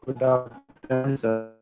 Good afternoon, sir.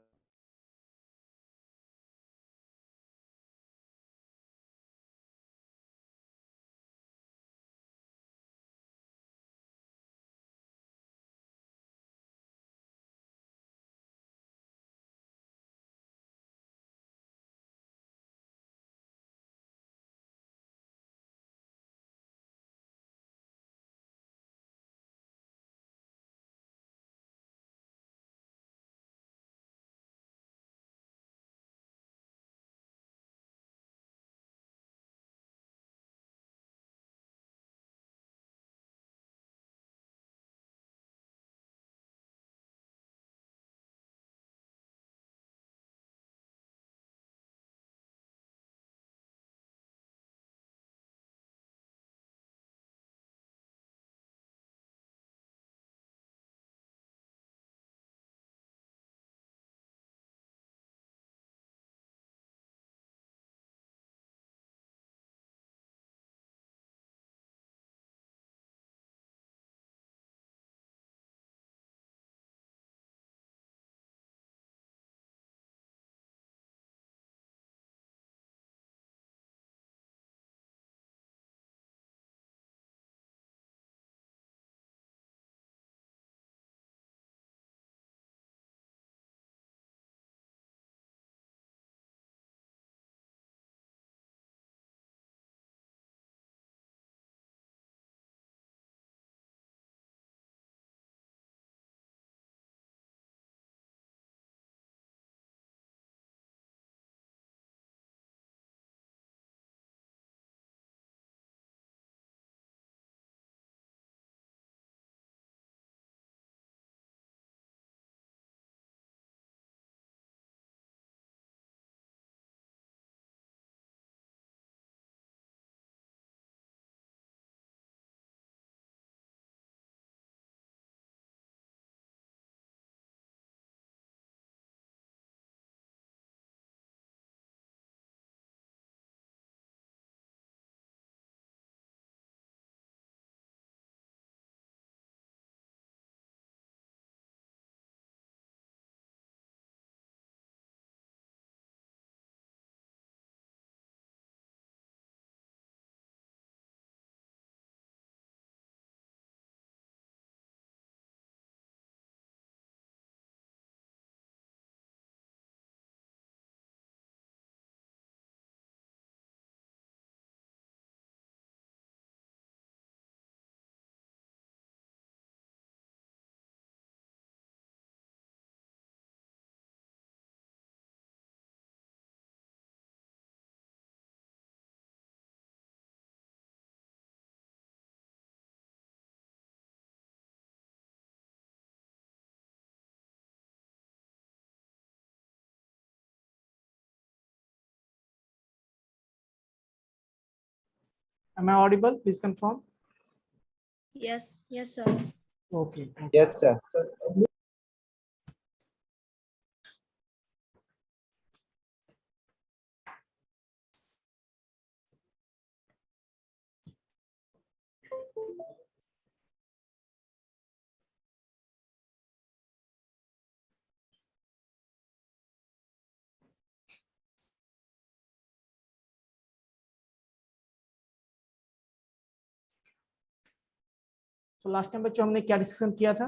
Am I audible? Please confirm. Yes, sir. Okay. Yes, sir. तो last time बच्चों हमने क्या discussion किया था?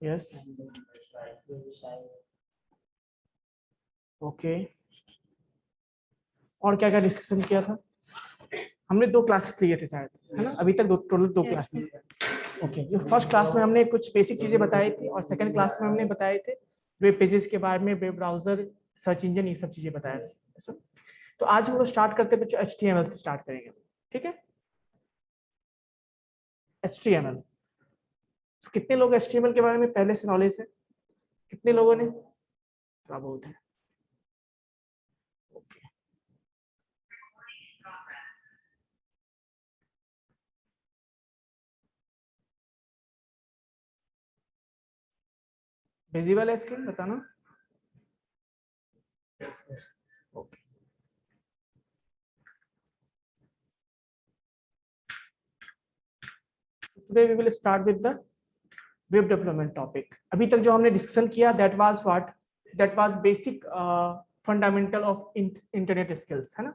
Yes, okay. और क्या क्या डिस्कशन किया था? हमने 2 क्लासेस लिए थे शायद, है ना? अभी तक टोटल 2 Yes, क्लासेस। ओके, जो फर्स्ट क्लास में हमने कुछ बेसिक चीजें बताई थी और सेकंड क्लास में हमने बताए थे वेब पेजेस के बारे में, वेब ब्राउजर, सर्च इंजन, ये सब चीजें बताया था। तो आज हम लोग स्टार्ट करते हैं बच्चों HTML से स्टार्ट करेंगे, ठीक है? HTML, तो कितने लोग HTML के बारे में पहले से नॉलेज है? कितने लोगों ने? थोड़ा बहुत है। ओके, विजिबल है स्क्रीन, बताना। Okay, today we will start with the web development topic. अभी तक जो हमने डिस्कशन किया that was basic fundamental of internet skills, है ना,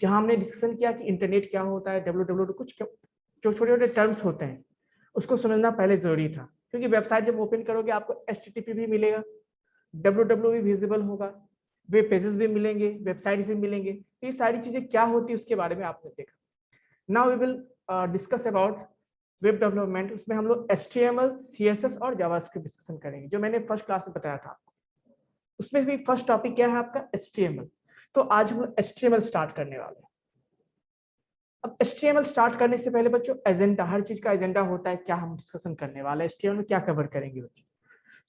जहां हमने डिस्कशन किया कि इंटरनेट क्या होता है, www कुछ जो छोटे छोटे टर्म्स होते हैं उसको समझना पहले जरूरी था, क्योंकि वेबसाइट जब ओपन करोगे आपको HTTP भी मिलेगा, www भी विजिबल होगा, वेब पेजेस भी मिलेंगे, वेबसाइट्स भी मिलेंगे, ये सारी चीजें क्या होती है उसके बारे में आपने देखा। Now we will discuss about web development. उसमें हम लोग HTML, CSS और जावास्क्रिप्ट डिस्कशन करेंगे, जो मैंने फर्स्ट क्लास में बताया था आपको। उसमें भी फर्स्ट टॉपिक क्या है आपका, HTML। तो आज हम लोग HTML स्टार्ट करने वाले हैं। अब HTML स्टार्ट करने से पहले बच्चों एजेंडा, हर चीज का एजेंडा होता है, क्या हम डिस्कशन करने वाले हैं, HTML में क्या कवर करेंगे बच्चों।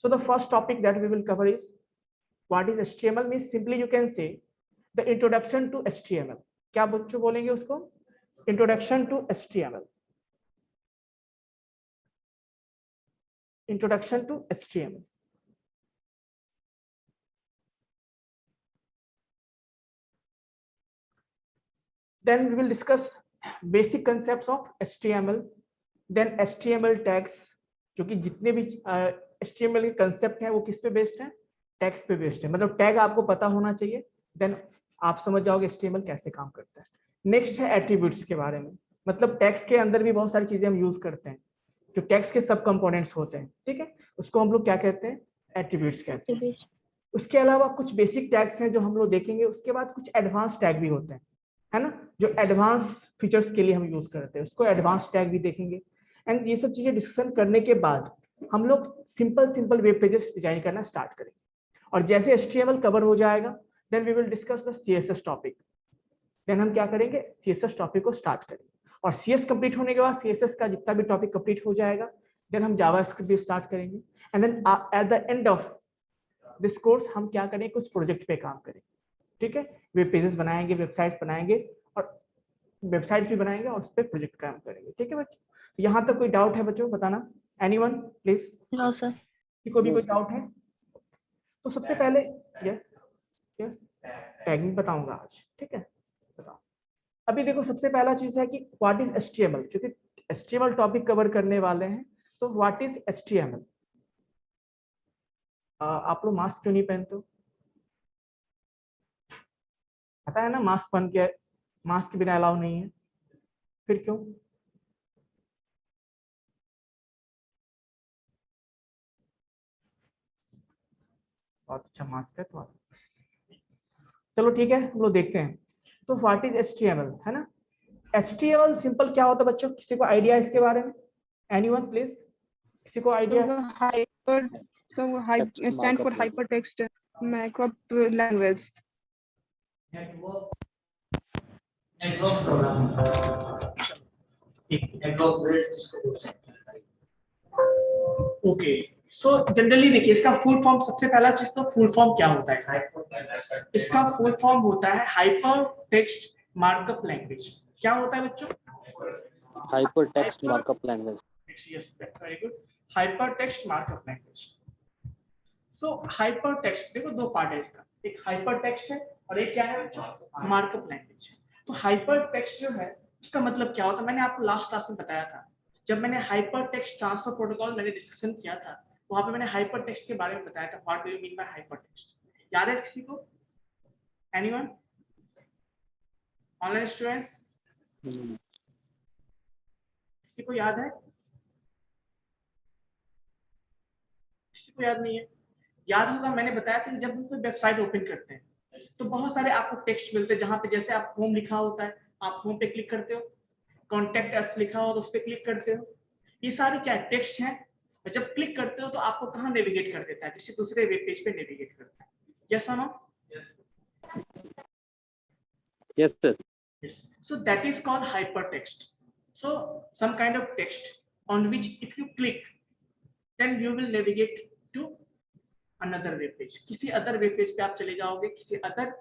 So the first topic that we will cover is what is HTML। Means simply you can say the introduction to HTML। क्या बच्चों बोलेंगे उसको, introduction to HTML। Introduction to HTML. Then we will discuss basic concepts of HTML. Then HTML tags, जो कि जितने भी HTML के concept हैं वो किस पे बेस्ड है, टैग्स पे बेस्ड है। मतलब टैग आपको पता होना चाहिए, देन आप समझ जाओगे HTML कैसे काम करता है। नेक्स्ट है एट्रीब्यूट्स के बारे में, मतलब टैग्स के अंदर भी बहुत सारी चीजें हम यूज करते हैं, जो टैग्स के सब कंपोनेंट्स होते हैं, ठीक है, उसको हम लोग क्या कहते हैं, एट्रीब्यूट्स कहते हैं। उसके अलावा कुछ बेसिक टैग्स हैं जो हम लोग देखेंगे, उसके बाद कुछ एडवांस टैग भी होते हैं, है ना, जो एडवांस फीचर्स के लिए हम यूज करते हैं, उसको एडवांस टैग भी देखेंगे। एंड ये सब चीजें डिस्कशन करने के बाद हम लोग सिंपल वेब पेजेस डिजाइन करना स्टार्ट करेंगे। और जैसे HTML कवर हो जाएगा, then we will discuss the CSS topic. Then हम क्या करेंगे, CSS टॉपिक को स्टार्ट करेंगे, और CS कंप्लीट होने के बाद CSS का जितना भी टॉपिक कंप्लीट हो जाएगा, देन हम जावास्क्रिप्ट भी स्टार्ट करेंगे। And then at the end of this course हम क्या करेंगे, कुछ प्रोजेक्ट पे काम करेंगे, ठीक है, वेब पेजेस बनाएंगे, वेबसाइट्स बनाएंगे, और वेबसाइट भी बनाएंगे और उस पर प्रोजेक्ट काम करेंगे, ठीक है बच्चों। यहाँ तक कोई डाउट है बच्चों, बताना, एनीवन प्लीज। No sir. किसी को भी कोई डाउट है तो सबसे पहले यस टैगिंग बताऊंगा आज, ठीक है, बताओ। अभी देखो सबसे पहला चीज है कि व्हाट इज HTML, क्योंकि HTML टॉपिक कवर करने वाले हैं। So what is HTML। आप लोग मास्क क्यों नहीं पहनते हो, पता है ना, मास्क पहन के, मास्क के बिना अलाउ नहीं है, फिर क्यों। बहुत अच्छा मास्क है तो चलो ठीक है, हम लोग देखते हैं। तो व्हाट इज HTML, है ना। HTML सिंपल क्या होता है बच्चों, किसी को आइडिया इसके बारे में, एनीवन प्लीज, किसी को idea. Stand for hypertext markup language. Okay, so generally देखिए इसका फुल फॉर्म, सबसे पहला चीज तो फुल फॉर्म क्या होता है, इसका फुल फॉर्म होता है हाइपर टेक्स्ट मार्कअप लैंग्वेज। क्या होता है बच्चों, Hypertext markup language. Yes very good, hyper text markup language. सो हाइपर टेक्स्ट देखो दो पार्ट है इसका, एक हाइपर टेक्स्ट है और एक क्या है बच्चों, मार्कअप लैंग्वेज है। तो हाइपर टेक्स्ट जो है इसका मतलब क्या होता है, मैंने आपको लास्ट क्लास में बताया था, जब मैंने हाइपर टेक्स्ट ट्रांसफर प्रोटोकॉल मैंने डिस्कशन किया था, वहां पे मैंने हाइपर टेक्स्ट के बारे में बताया था, what do you mean by hyper text. याद है किसी को, एनीवन, ऑनलाइन स्टूडेंट्स, किसी को याद है, किसी को याद नहीं है। याद होगा, मैंने बताया था कि जब हम कोई वेबसाइट ओपन करते हैं तो बहुत सारे आपको टेक्स्ट मिलते हैं, जहां पे जैसे आप होम लिखा होता है, आप होम पे क्लिक करते हो, कॉन्टेक्ट अस लिखा हो तो उस पर क्लिक करते हो, ये सारे क्या टेक्स्ट हैं। और जब क्लिक करते हो तो आपको कहाँ नेविगेट कर देता है, किसी दूसरे वेब पेज पे नेविगेट करता है, यस और no. Yes, sir. Yes. So that is called hypertext. So some kind of text on which if you click, then you will navigate to another web page. किसी other web page पे आप चले जाओगे, किसी other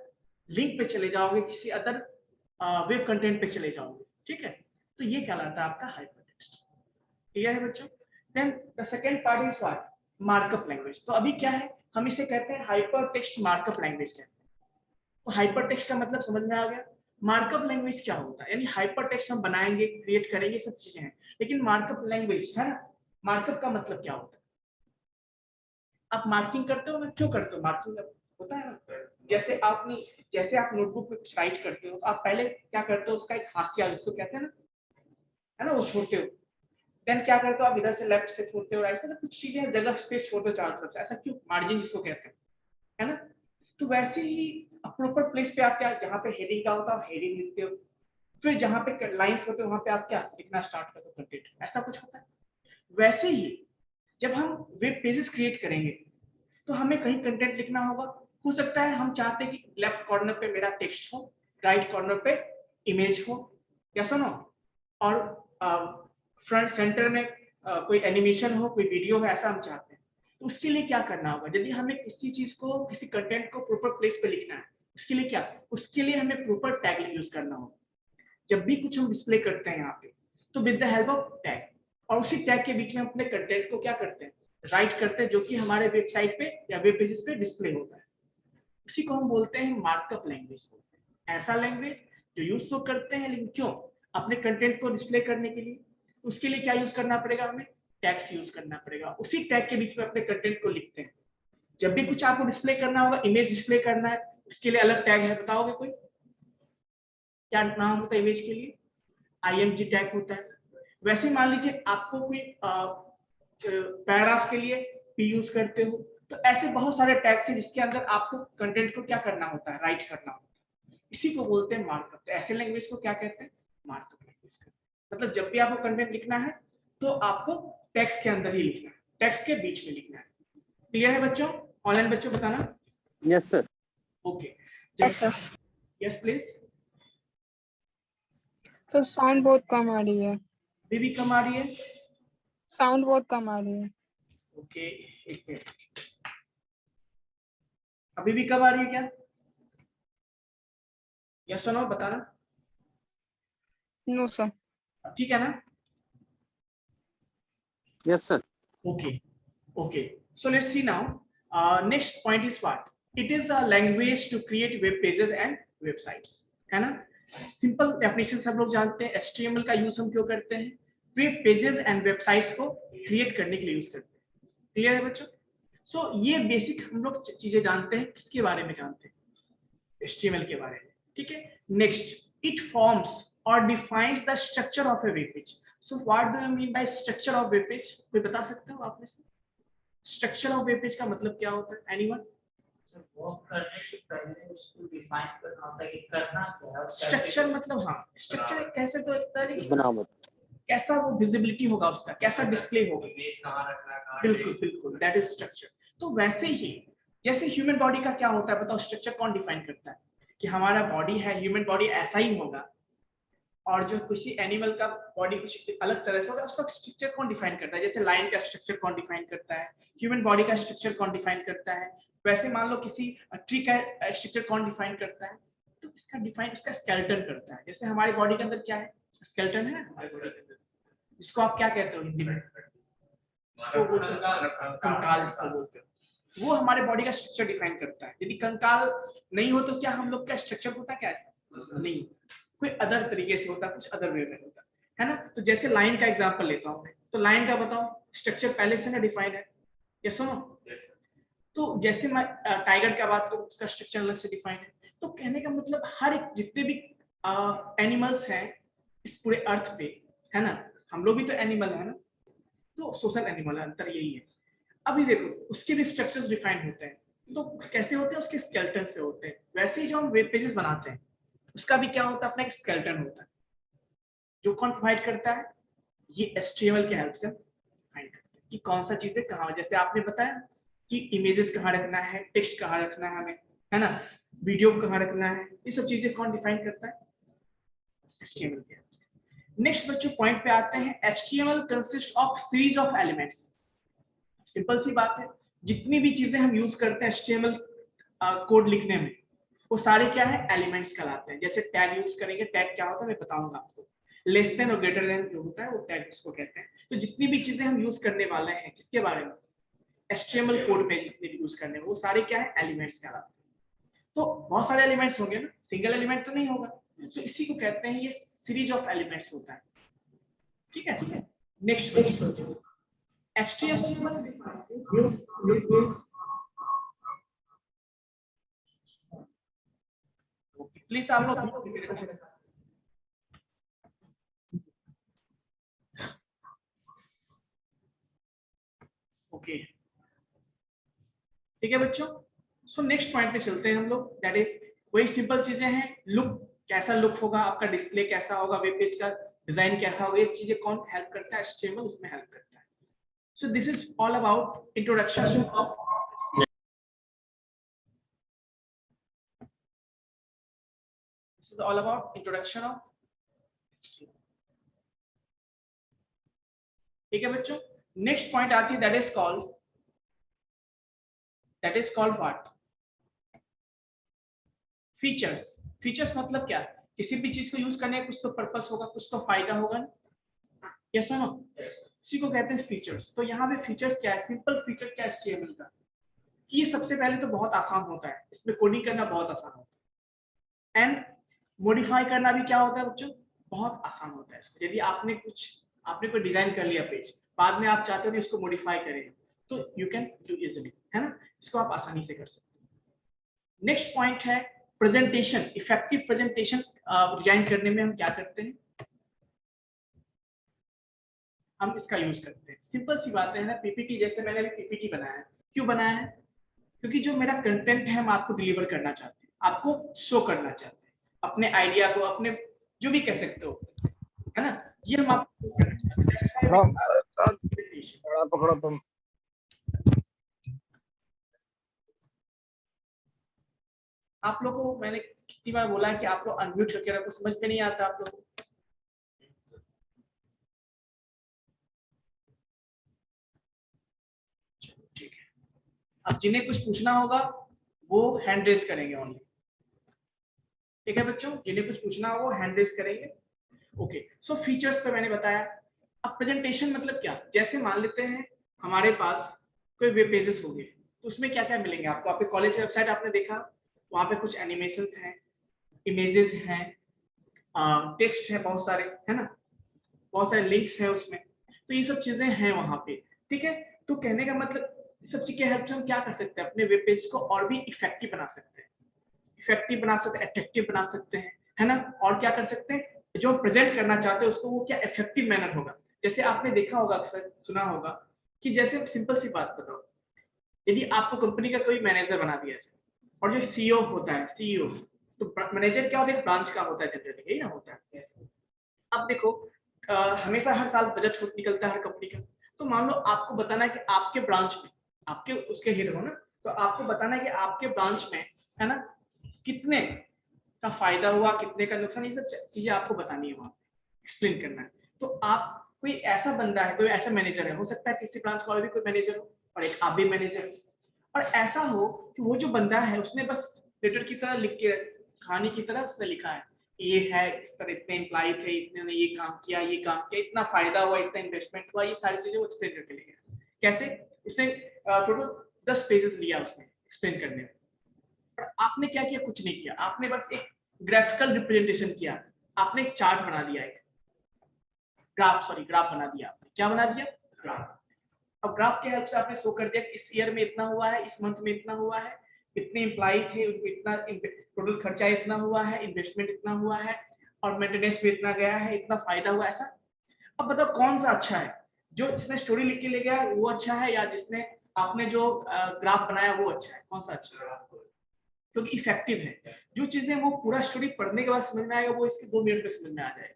link पे चले जाओगे, किसी अदर वेब कंटेंट पे चले जाओगे, ठीक है। तो ये कहलाता है आपका हाइपरटेक्स्ट, क्लियर है बच्चों। Then the second part is what, markup language. तो अभी क्या है, हम इसे कहते हैं हाइपर टेक्स्ट मार्कअप लैंग्वेज कहते हैं। तो हाइपर टेक्स्ट का मतलब समझ में आ गया। मार्कअप लैंग्वेज क्या होता है, यानी हाइपर टेक्स्ट हम बनाएंगे, क्रिएट करेंगे, सब चीजें हैं, लेकिन मार्कअप लैंग्वेज है ना, मार्कअप का मतलब क्या होता है? आप मार्किंग करते हो ना, क्यों करते हो मार्किंग? होता है ना, जैसे आप नोटबुक पे कुछ राइट करते हो तो आप पहले क्या करते हो, उसका एक हाशिया जिसको कहते हैं ना, है ना, वो छोड़ते हो। देन क्या करते हो, आप इधर से लेफ्ट से छोड़ते हो, राइट से, तो कुछ चीजें जगह स्पेस छोड़ते हो चारों तरफ से, ऐसा क्यों? मार्जिन जिसको कहते हैं, है ना। तो वैसे ही प्रॉपर प्लेस पे आप क्या, जहाँ पे हेडिंग का होता है हेडिंग लिखते हो, फिर जहाँ पे लाइंस होते हैं वहां पे आप क्या लिखना स्टार्ट करते हो, कंटेंट, ऐसा कुछ होता है। वैसे ही जब हम वेब पेजेस क्रिएट करेंगे तो हमें कहीं कंटेंट लिखना होगा। हो सकता है हम चाहते हैं कि लेफ्ट कॉर्नर पे मेरा टेक्स्ट हो, राइट कॉर्नर पे इमेज हो, या सुनो, और फ्रंट सेंटर में कोई एनिमेशन हो, कोई वीडियो हो, ऐसा हम चाहते हैं। तो उसके लिए क्या करना होगा, यदि हमें किसी चीज को, किसी कंटेंट को प्रॉपर प्लेस पे लिखना है, उसके लिए क्या, उसके लिए हमें प्रॉपर टैग यूज करना होगा। जब भी कुछ हम डिस्प्ले करते हैं यहाँ पे, तो with the help of tag, और उसी टैग के बीच में अपने कंटेंट को क्या करते हैं, राइट करते हैं, जो कि हमारे वेबसाइट पे या वेब पेजेस पे डिस्प्ले होता है। उसी को हम बोलते हैं मार्कअप लैंग्वेज बोलते हैं। ऐसा लैंग्वेज जो यूज तो करते हैं, लेकिन क्यों, अपने कंटेंट को डिस्प्ले करने के लिए। उसके लिए क्या यूज करना पड़ेगा, हमें टैग्स यूज करना पड़ेगा, उसी टैग के बीच में अपने कंटेंट को लिखते हैं। जब भी कुछ आपको डिस्प्ले करना होगा, इमेज डिस्प्ले करना है, उसके लिए अलग टैग है, बताओगे कोई? क्या नाम होता है इमेज के लिए? IMG टैग होता है। वैसे मान लीजिए आपको कोई पैराग्राफ के लिए P यूज करते हो, तो ऐसे बहुत सारे टैग्स हैं जिसके अंदर आपको कंटेंट को क्या करना होता है, राइट करना होता है। इसी को बोलते हैं मार्कअप। तो ऐसे लैंग्वेज को क्या कहते हैं, मार्कअप लैंग्वेज। मतलब जब भी आपको कंटेंट लिखना है तो आपको टेक्स्ट के अंदर ही लिखना है, टेक्स्ट के बीच में लिखना है। क्लियर है बच्चों? ऑनलाइन बच्चों बताना। Yes, sir. Okay, Yes, sir. Yes please. Sir sound बहुत कम आ रही है, अभी भी कम आ रही है? साउंड बहुत कम आ रही है। ओके, एक मिनट, अभी भी कम आ रही है क्या? यस और नो बताना। No sir. ठीक है ना? Yes, sir. Okay, okay. So let's see now. Next point is what? It is a language to create web pages and websites. है ना? सिंपल डेफिनेशन सब लोग जानते हैं। HTML का यूज हम क्यों करते हैं? वेब पेजेस एंड वेबसाइट्स को क्रिएट करने के लिए यूज करते हैं। क्लियर है बच्चों? सो ये बेसिक हम लोग चीजें जानते हैं। किसके बारे में जानते हैं? HTML के बारे में। ठीक है। Next, it forms or defines the structure of a web page. So what do you mean by structure of web page? कोई बता सकते हो आप में से? स्ट्रक्चर ऑफ वेब पेज का मतलब क्या होता है? एनीवन? स्ट्रक्चर मतलब, हाँ, स्ट्रक्चर कैसे, तो एक तरीके बनावट। कैसा वो विजिबिलिटी होगा उसका, कैसा डिस्प्ले होगा। बिल्कुल बिल्कुल, दैट इज स्ट्रक्चर। तो वैसे ही जैसे ह्यूमन बॉडी का क्या होता है बताओ, स्ट्रक्चर कौन डिफाइन करता है? कि हमारा बॉडी है, ह्यूमन बॉडी ऐसा ही होगा, और जो किसी एनिमल का बॉडी कुछ अलग तरह से होगा, उसका स्ट्रक्चर कौन डिफाइन करता है? जैसे लाइन का स्ट्रक्चर कौन डिफाइन करता है, ह्यूमन बॉडी का स्ट्रक्चर कौन डिफाइन करता है, वैसे मान लो किसी ट्री का स्ट्रक्चर कौन डिफाइन करता है? तो इसका डिफाइन उसका स्केलेटन करता है। जैसे हमारी बॉडी के अंदर क्या है, स्केलेटन है हमारी बॉडी के अंदर, जिसको आप क्या कहते हो हिंदी में? कंकाल इसको बोलते हो। वो हमारे बॉडी का स्ट्रक्चर डिफाइन करता है। यदि कंकाल नहीं हो तो क्या हम लोग का स्ट्रक्चर होता क्या? ऐसा नहीं, कोई अदर तरीके से होता, कुछ अदर वे में होता है ना। तो जैसे लाइन का एग्जांपल लेता हूं, तो लाइन का बताओ स्ट्रक्चर पहले से ना डिफाइन है, ये सुनो। तो जैसे मैं टाइगर का बात करूं, उसका स्ट्रक्चर अलग से डिफाइन है। तो कहने का मतलब हर एक जितने भी एनिमल्स हैं इस पूरे अर्थ पे, है ना, हम लोग भी तो एनिमल है ना, तो सोशल एनिमल है, अंतर यही है। अभी देखो उसके भी स्ट्रक्चर्स डिफाइन होते हैं। तो कैसे होते हैं? उसके स्केलेटन से होते हैं। वैसे ही जो हम वेब पेजेस बनाते हैं उसका भी क्या होता है, अपना एक स्केलेटन होता है, जो कौन प्रोवाइड करता है? ये HTML के हेल्प से फाइंड करते हैं कि कौन सा चीजें कहाँ। जैसे आपने बताया कि इमेजेस कहाँ रखना है, टेक्स्ट कहाँ रखना है हमें, है ना, वीडियो कहाँ रखना है, ये सब चीजें कौन डिफाइन करता है? HTML के हेल्प से। नेक्स्ट बच्चों पॉइंट पे आते हैं। HTML consist of series of elements. Simple सी बात है, जितनी भी चीजें हम यूज करते हैं HTML कोड लिखने में, वो सारे क्या है? एलिमेंट्स कहलाते हैं। जैसे टैग यूज करेंगे, टैग क्या होता है मैं बताऊंगा आपको। लेस देन और ग्रेटर देन जो होता है वो टैग उसको कहते हैं। तो जितनी भी चीजें हम यूज करने वाले हैं, किसके बारे में? HTML कोड में जितने भी यूज करने हैं वो सारे क्या है एलिमेंट्स कहलाते हैं। तो बहुत सारे एलिमेंट्स होंगे ना, सिंगल एलिमेंट तो नहीं होगा, तो इसी को कहते हैं ये सीरीज ऑफ एलिमेंट्स होता है। ठीक है, नेक्स्ट HTML प्लीज आप लोग ओके, ठीक है बच्चों। सो नेक्स्ट पॉइंट पे चलते हैं हम लोग, दैट इज वही सिंपल चीजें हैं, लुक कैसा लुक होगा आपका, डिस्प्ले कैसा होगा, वेब पेज का डिजाइन कैसा होगा, ये चीजें कौन हेल्प करता है, HTML उसमें हेल्प करता है। सो this is all about introduction of This is all about introduction of HTML. ठीक है बच्चों, नेक्स्ट पॉइंट आती है that is called what, features. Features मतलब क्या, किसी भी चीज को यूज करने का कुछ तो पर्पस होगा, कुछ तो फायदा होगा, यस और नो, इसी को कहते हैं फीचर्स। तो यहाँ पे फीचर्स क्या है, सिंपल फीचर क्या है HTML का, कि ये सबसे पहले तो बहुत आसान होता है, इसमें कोडिंग करना बहुत आसान होता है, एंड मॉडिफाई करना भी क्या होता है बच्चों, बहुत आसान होता है इसको। यदि आपने कोई डिजाइन कर लिया पेज, बाद में आप चाहते हो कि इसको मॉडिफाई करें, तो यू कैन डू इजीली, है ना, इसको आप आसानी से कर सकते हो। नेक्स्ट पॉइंट है प्रेजेंटेशन। इफेक्टिव प्रेजेंटेशन डिजाइन करने में हम क्या करते हैं, हम इसका यूज करते हैं। सिंपल सी बात है ना, पीपीटी, जैसे मैंने अभी पीपीटी बनाया है, क्यों बनाया है, क्योंकि जो मेरा कंटेंट है हम आपको डिलीवर करना चाहते हैं, आपको शो करना चाहते हैं अपने आइडिया को, अपने जो भी कह सकते हो, है ना, ये हम आपको पकड़ो तुम। आप लोगों को मैंने कितनी बार बोला है कि आप लोग अनम्यूट करके रखो, समझ में नहीं आता आप लोगों को। ठीक है, अब जिन्हें कुछ पूछना होगा वो हैंड रेज करेंगे ओनली। ठीक है बच्चों, जिन्हें कुछ पूछना होगा वो हैंड रेज करेंगे। ओके, सो फीचर्स पे मैंने बताया। अब प्रेजेंटेशन मतलब क्या, जैसे मान लेते हैं हमारे पास कोई वेब पेजेस होंगे, तो उसमें क्या क्या मिलेंगे आपको, आपके कॉलेज वेबसाइट आपने देखा, वहां पे कुछ एनिमेशंस हैं, इमेजेस हैं, टेक्स्ट है बहुत सारे, है ना, बहुत सारे लिंक्स है उसमें, तो ये सब चीजें हैं वहां पे। ठीक है, तो कहने का मतलब सब चीज के हेल्प से हम क्या कर सकते हैं, अपने वेब पेज को और भी इफेक्टिव बना सकते हैं, अट्रैक्टिव बना सकते हैं, है ना, और क्या कर सकते हैं, जो प्रेजेंट करना चाहते हैं उसको वो क्या इफेक्टिव मैनर होगा। जैसे आपने देखा होगा, अक्सर सुना होगा कि जैसे सिंपल सी बात बताओ, यदि आपको कंपनी का कोई मैनेजर बना दिया जाए, और जो सीईओ होता है, सीईओ, तो मैनेजर क्या होता है, एक ब्रांच का होता है जनरली, यही ना होता है। अब देखो, हमेशा हर साल बजट निकलता है हर कंपनी का, तो मान लो आपको बताना है कि आपके ब्रांच में, आपके उसके हेड हो ना, तो आपको बताना है कि आपके ब्रांच में, है ना, कितने का फायदा हुआ, कितने का नुकसान, ये सब चीजें आपको बतानी है, वहां एक्सप्लेन करना है। तो आप, कोई ऐसा बंदा है, कोई ऐसा मैनेजर है, हो सकता है किसी ब्रांच का भी कोई मैनेजर हो और एक आप भी मैनेजर हो, और ऐसा हो कि वो जो बंदा है उसने बस लेटर की तरह लिख के, कहानी की तरह उसने लिखा है, ये है इस तरह, इतने एम्प्लॉय थे, इतने ने ये काम किया, इतना फायदा हुआ, इतना इन्वेस्टमेंट हुआ, ये सारी चीजें वो एक्सप्लेन करके ले गया। कैसे, उसने टोटल 10 पेजेस लिया उसमें एक्सप्लेन करने में, और आपने क्या किया, कुछ नहीं किया, आपने बस एक ग्राफिकल रिप्रेजेंटेशन किया, आपने एक चार्ट बना दिया, एक ग्राफ बना दिया, आपने क्या बना दिया, ग्राफ। अब ग्राफ के हेल्प से आपने शो कर दिया कि इस ईयर में इतना हुआ है, इस मंथ में इतना हुआ है, इतने एम्प्लॉय थे, उनको इतना टोटल खर्चा इतना हुआ है, इन्वेस्टमेंट इतना हुआ है, और मेंटेनेंस भी इतना गया है, इतना फायदा हुआ, ऐसा। अब बताओ कौन सा अच्छा है, जो जिसने स्टोरी लिख के ले गया वो अच्छा है, या जिसने आपने जो ग्राफ बनाया वो अच्छा है, कौन सा अच्छा है, क्योंकि इफेक्टिव है। जो चीजें वो पूरा स्टोरी पढ़ने के बाद समझ में आएगा, वो इसके 2 मिनट में समझ में आ जाएगा,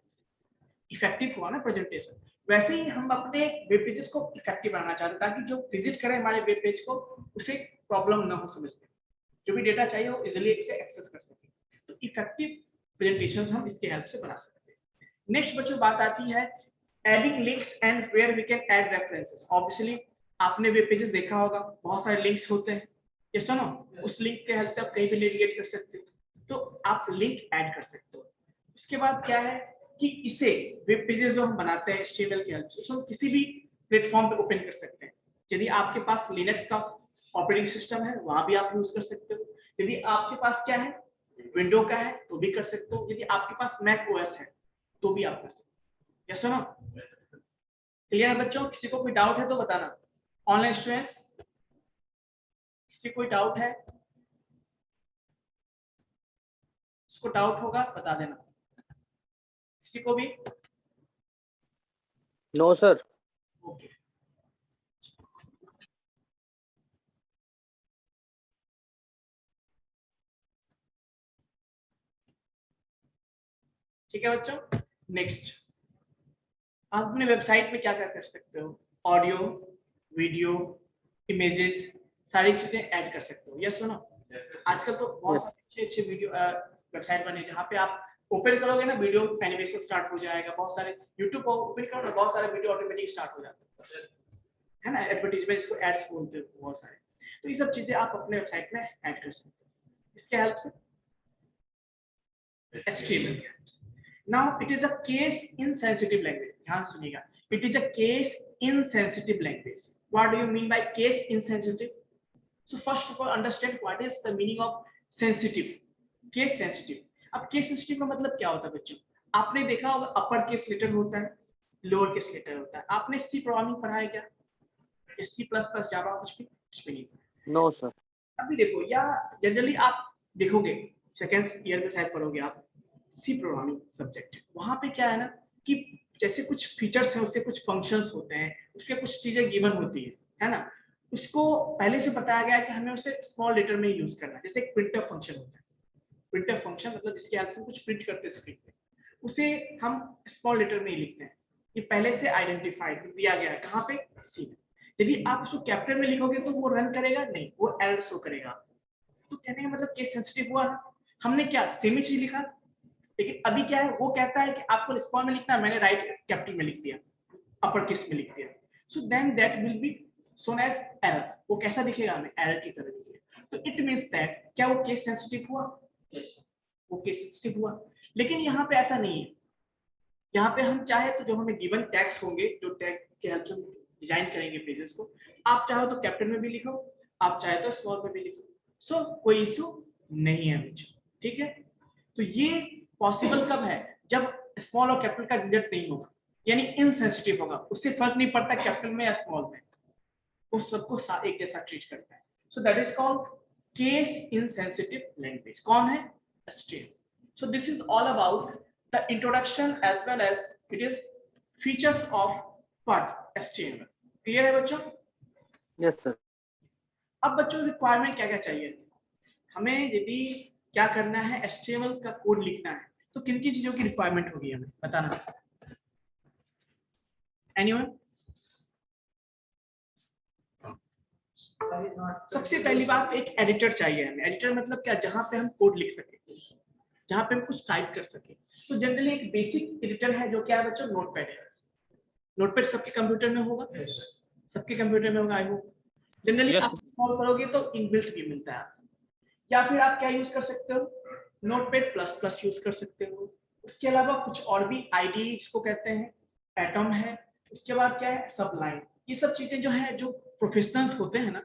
इफेक्टिव हुआ ना प्रेजेंटेशन। वैसे ही हम अपने वेब पेजेस को इफेक्टिव बनाना चाहते हैं, ताकि जो विजिट करे हमारे वेब पेज को उसे प्रॉब्लम ना हो समझने, जो भी डेटा चाहिए वो इजीली उसे एक्सेस कर सके। तो इफेक्टिव प्रेजेंटेशंस हम इसके हेल्प से बना सकते हैं। नेक्स्ट बच्चों बात आती है adding links and where we can add references. Obviously आपने वेब पेजेस देखा होगा, बहुत सारे लिंक्स होते हैं, ये सुनो, उस लिंक के हेल्प से आप कहीं भी नेविगेट कर सकते हो, तो आप लिंक ऐड कर सकते हो। उसके बाद क्या है कि इसे वेब पेजेस जो हम बनाते हैं HTML की हेल्प से, उसको किसी भी प्लेटफॉर्म पे ओपन कर सकते हैं, यदि आपके पास लिनक्स का ऑपरेटिंग सिस्टम है वहां भी आप यूज कर सकते हो। यदि आपके पास क्या है विंडो का है तो भी कर सकते हो। यदि आपके पास मैक ओएस है तो भी आप कर सकते हो। Yes no? क्लियर है बच्चों? किसी को कोई डाउट है तो बताना। ऑनलाइन स्टूडेंट्स किसी कोई डाउट है? इसको डाउट होगा बता देना किसी को भी। No, sir. ओके ठीक है बच्चों। नेक्स्ट आप अपने वेबसाइट में क्या क्या कर सकते हो? ऑडियो, वीडियो, इमेजेस, सारी चीजें ऐड कर सकते हो। Yes no? आजकल तो बहुत सारे अच्छे अच्छे वीडियो वेबसाइट बने जहाँ पे आप ओपन करोगे ना वीडियो एनिमेशन स्टार्ट हो जाएगा। बहुत सारे यूट्यूब को ओपन करो ना बहुत सारे वीडियो ऑटोमेटिक स्टार्ट हो जाते है ना। एडवर्टाइजमेंट इसको एड्स बोलते हो बहुत सारे। तो ये सब चीजें आप अपने वेबसाइट में ऐड कर सकते हो इसके हेल्प से, HTML के हेल्प से। Now it is a case insensitive language. ध्यान सुनिएगा, it is a case insensitive language. What do you mean by case insensitive? So first of all understand what is the meaning of sensitive. Case sensitive. अब case sensitive का मतलब क्या होता है बच्चों? आपने देखा होगा अपर केस लेटर होता है, लोअर केस लेटर होता है। आपने सी प्रोग्रामिंग पढ़ा है क्या? C++, जावा कुछ भी नहीं? No, sir. अभी देखो या जनरली आप देखोगे सेकेंड ईयर में शायद पढ़ोगे आप सी प्रोग्रामिंग सब्जेक्ट। वहां पे क्या है ना कि जैसे कुछ फीचर्स हैं उससे कुछ फंक्शंस होते हैं, उसके कुछ चीजें गिवन होती है ना। उसको पहले से बताया गया है कि हमें उसे स्मॉल लेटर में यूज करना है। जैसे एक प्रिंटफ फंक्शन होता है, प्रिंटफ फंक्शन मतलब जिसके हेल्प से कुछ प्रिंट करते हैं स्क्रीन पे, उसे हम स्मॉल लेटर में ही लिखते हैं। ये पहले से आइडेंटिफाइड दिया गया है कहाँ पे? सी में। यदि आप उसको कैपिटल में लिखोगे तो वो रन करेगा नहीं, वो एरर शो करेगा। तो कहने का मतलब केस सेंसिटिव हुआ ना। हमने क्या सेम चीज लिखा, लेकिन अभी क्या है वो कहता है कि आपको स्मॉल में लिखना है, मैंने राइट कैपिटल में लिख दिया, अपर केस में लिख दिया। So then that will be shown as error. वो कैसा दिखेगा? हमें एरर की तरह दिखेगा। तो इट मींस दैट क्या वो केस सेंसिटिव हुआ? वो केस सेंसिटिव हुआ। लेकिन यहाँ पे ऐसा नहीं है। यहाँ पे हम चाहे तो जो हमें गिवन टैग्स होंगे, जो टैग के हेल्प से डिजाइन करेंगे पेजेस को, आप चाहो तो कैपिटल में भी लिखो, आप चाहे तो स्मॉल में भी लिखो। सो कोई इशू नहीं है मुझे, ठीक है। तो ये पॉसिबल कब है? जब स्मॉल और कैपिटल का रिजल्ट नहीं होगा, यानी इनसेंसिटिव होगा। उससे फर्क नहीं पड़ता कैपिटल में या स्मॉल में, वो सबको एक जैसा ट्रीट करता है। So that is called case insensitive language. कौन है? HTML. So this is all about the introduction as well as it is features of what? HTML. Clear है बच्चों? Yes, sir. अब बच्चों रिक्वायरमेंट क्या क्या चाहिए हमें? यदि क्या करना है HTML का कोड लिखना है तो किन किन चीजों की रिक्वायरमेंट होगी हमें बताना। एनीवन? सबसे पहली बात एक एडिटर चाहिए हमें। एडिटर मतलब क्या? जहां पे हम कोड लिख सके, जहां पे हम कुछ टाइप कर सके। तो जनरली एक बेसिक एडिटर है जो क्या है बच्चों? नोटपैड है। नोटपैड सबके कंप्यूटर में होगा, सबके कंप्यूटर में होगा आई होप। जनरली आप इंस्टॉल करोगे तो इनबिल्ट भी मिलता है। या फिर आप क्या यूज कर सकते हो? नोटपैड प्लस प्लस यूज कर सकते हो। उसके अलावा कुछ और भी आईडी इसको कहते हैं, एटम है। उसके बाद क्या है? सबलाइन। ये सब चीजें जो है, जो प्रोफेशनल्स होते हैं ना,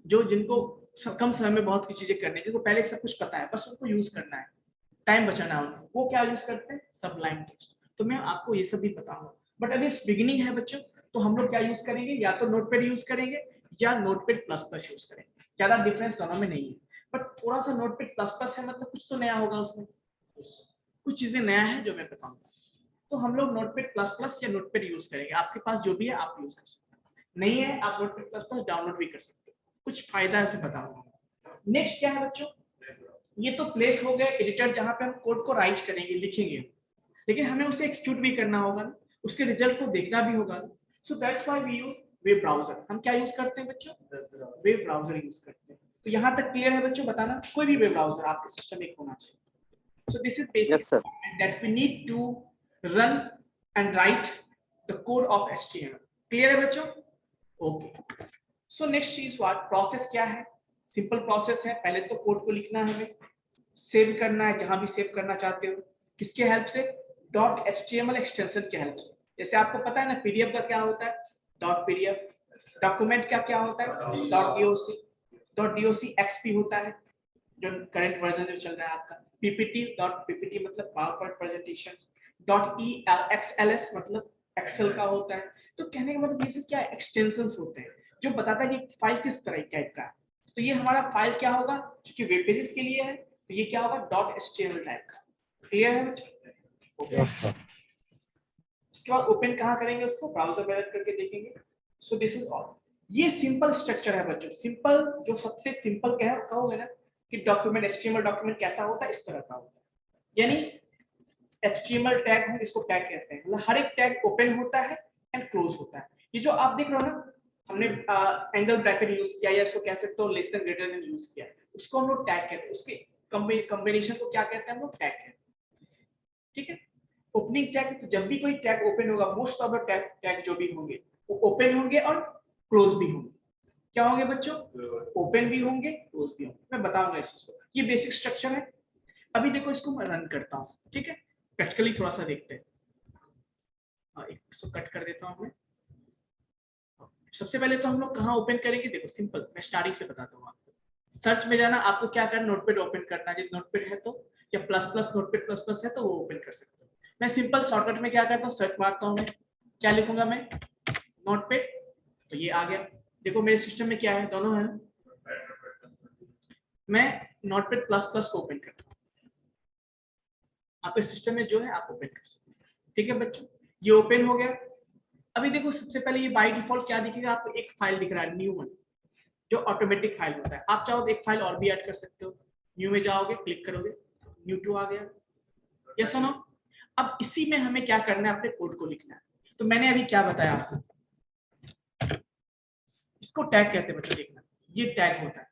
जो जिनको कम समय में बहुत की चीजें करनी है, जिनको पहले सब कुछ पता है, बस उनको यूज करना है, टाइम बचाना है उनको, वो क्या यूज करते हैं? सबलाइन टेक्स्ट। तो मैं आपको ये सब भी बताऊंगा। बट अभी बिगिनिंग है बच्चों, तो हम लोग क्या यूज करेंगे? या तो नोटपैड यूज करेंगे या नोटपैड प्लस प्लस यूज करेंगे। ज्यादा डिफरेंस दोनों में नहीं है, बट थोड़ा सा नोटपैड प्लस प्लस है मतलब कुछ तो नया होगा उसमें, कुछ चीजें नया है जो मैं बताऊंगा। तो हम लोग नोटपैड प्लस प्लस या नोटपैड यूज करेंगे। आपके पास जो भी है आप यूज कर सकते हैं, नहीं है आप नोटपैड प्लस प्लस डाउनलोड भी कर सकते हो। कुछ फायदा है फिर बताऊंगा। नेक्स्ट क्या है बच्चों? ये तो प्लेस हो गए एडिटर जहां पे हम कोड को राइट करेंगे, लिखेंगे, लेकिन हमें उसे एक्सक्यूट भी करना होगा ना, उसके रिजल्ट को देखना भी होगा। So that's why we use web browser. हम क्या यूज करते हैं बच्चों? वेब ब्राउजर यूज करते हैं। तो यहाँ तक क्लियर है बच्चों? बताना। कोई भी वेब ब्राउजर आपके सिस्टम में होना चाहिए। So this is Yes, sir. Basic that we need to run and write the code of HTML. Clear है बच्चों? ओके। सो नेक्स्ट चीज व्हाट? प्रोसेस क्या है? सिंपल प्रोसेस है। पहले तो कोड को लिखना है, हमें सेव करना है जहां भी सेव करना चाहते हो। किसके हेल्प से? .html एक्सटेंशन के हेल्प से। जैसे आपको पता है ना PDF का क्या होता है? .pdf, डॉक्यूमेंट का क्या होता है, .doc XP होता है जो करंट वर्जन जो चल रहा है आपका, PPT मतलब पावर पॉइंट प्रेजेंटेशन, .EXLS मतलब एक्सेल का होता है। तो कहने का मतलब ये क्या एक्सटेंशंस होते हैं जो बताता है कि फाइल किस तरह टाइप का है। तो ये हमारा फाइल क्या होगा, क्योंकि वेब पेजेस के लिए है तो ये क्या होगा .html टाइप का। क्लियर है बच्चों? Yes sir. उसके बाद ओपन कहाँ करेंगे, उसको ब्राउजर में रन करके देखेंगे। सो दिस इज ऑल। ये सिंपल स्ट्रक्चर है बच्चों, सिंपल जो सबसे सिंपल कहोगे ना कि डॉक्यूमेंट HTML डॉक्यूमेंट कैसा होता है, इस तरह का होता है। यानी HTML टैग हम इसको टैग कहते हैं, मतलब हर एक टैग ओपन होता है एंड क्लोज होता है। ये जो आप देख रहे हो ना, हमने एंगल ब्रैकेट यूज किया या इसको कह सकते हो less than greater than use किया, उसको हम लोग टैग कहते हैं। उसके कॉम्बिनेशन को क्या कहते हैं हम लोग, टैग कहते हैं। ठीक है, ओपनिंग टैग, तो जब भी कोई टैग ओपन होगा, मोस्ट ऑफ द टैग जो भी होंगे वो ओपन होंगे और क्लोज भी होंगे। क्या होंगे बच्चों, ओपन भी होंगे क्लोज भी होंगे। मैं बताऊंगा इस चीज को, ये बेसिक स्ट्रक्चर है। अभी देखो इसको मैं रन करता हूँ, ठीक है, प्रैक्टिकली थोड़ा सा देखते हैं। इसको कट कर देता हूँ मैं। सबसे पहले तो हम लोग कहाँ ओपन करेंगे, देखो सिंपल, मैं स्टार्टिंग से बताता हूँ आपको। सर्च में जाना, आपको क्या करना, नोटपैड ओपन करना है। नोटपैड है तो, या प्लस नोटपैड प्लस है तो वो ओपन कर सकते हो। मैं सिंपल शॉर्टकट में क्या करता हूँ, सर्च मारता हूँ। मैं क्या लिखूंगा, मैं नोटपैड, तो ये आ गया। देखो मेरे सिस्टम में क्या है, दोनों है। मैं नोटपैड प्लस को ओपन करता हूँ, आपके सिस्टम में जो है आप ओपन कर सकते हैं। ठीक है बच्चों, ये ओपन हो गया। अभी देखो सबसे पहले ये बाय डिफॉल्ट क्या दिखेगा आपको, एक फाइल दिख रहा है, न्यू वन, जो ऑटोमेटिक फाइल होता है। आप चाहो तो एक फाइल और भी ऐड कर सकते हो। न्यू में जाओगे, क्लिक करोगे, न्यू 2 आ गया। ये सुनो, अब इसी में हमें क्या करना है, अपने कोड को लिखना है। तो मैंने अभी क्या बताया आपको, इसको टैग कहते हैं बच्चों। देखना, ये टैग होता है,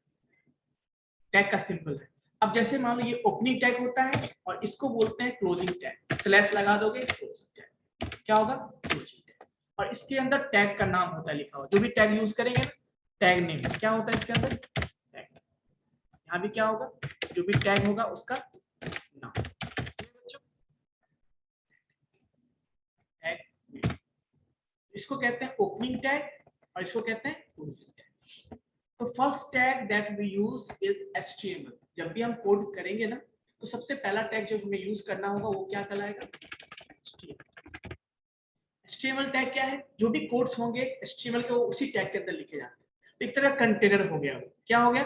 टैग का सिंबल है। अब जैसे मान लो ये ओपनिंग टैग होता है और इसको बोलते हैं क्लोजिंग टैग। स्लैश लगा दोगे, क्लोजिंग टैग क्या होगा, क्लोजिंग टैग। और इसके अंदर टैग का नाम होता है लिखा हुआ, जो भी टैग यूज करेंगे, टैग नेम क्या होता है इसके अंदर, टैग। यहाँ भी क्या होगा, जो भी टैग होगा उसका नाम। टैग, इसको कहते हैं ओपनिंग टैग और इसको कहते हैं क्लोजिंग टैग। तो first tag that we use is HTML। जब भी हम कोड करेंगे ना, तो सबसे पहला टैग जो हमें यूज करना होगा वो क्या कहलाएगा, HTML। HTML टैग क्या है, जो भी कोड्स होंगे HTML के वो उसी टैग के अंदर लिखे जाते हैं। तो एक तरह कंटेनर हो गया, क्या हो गया।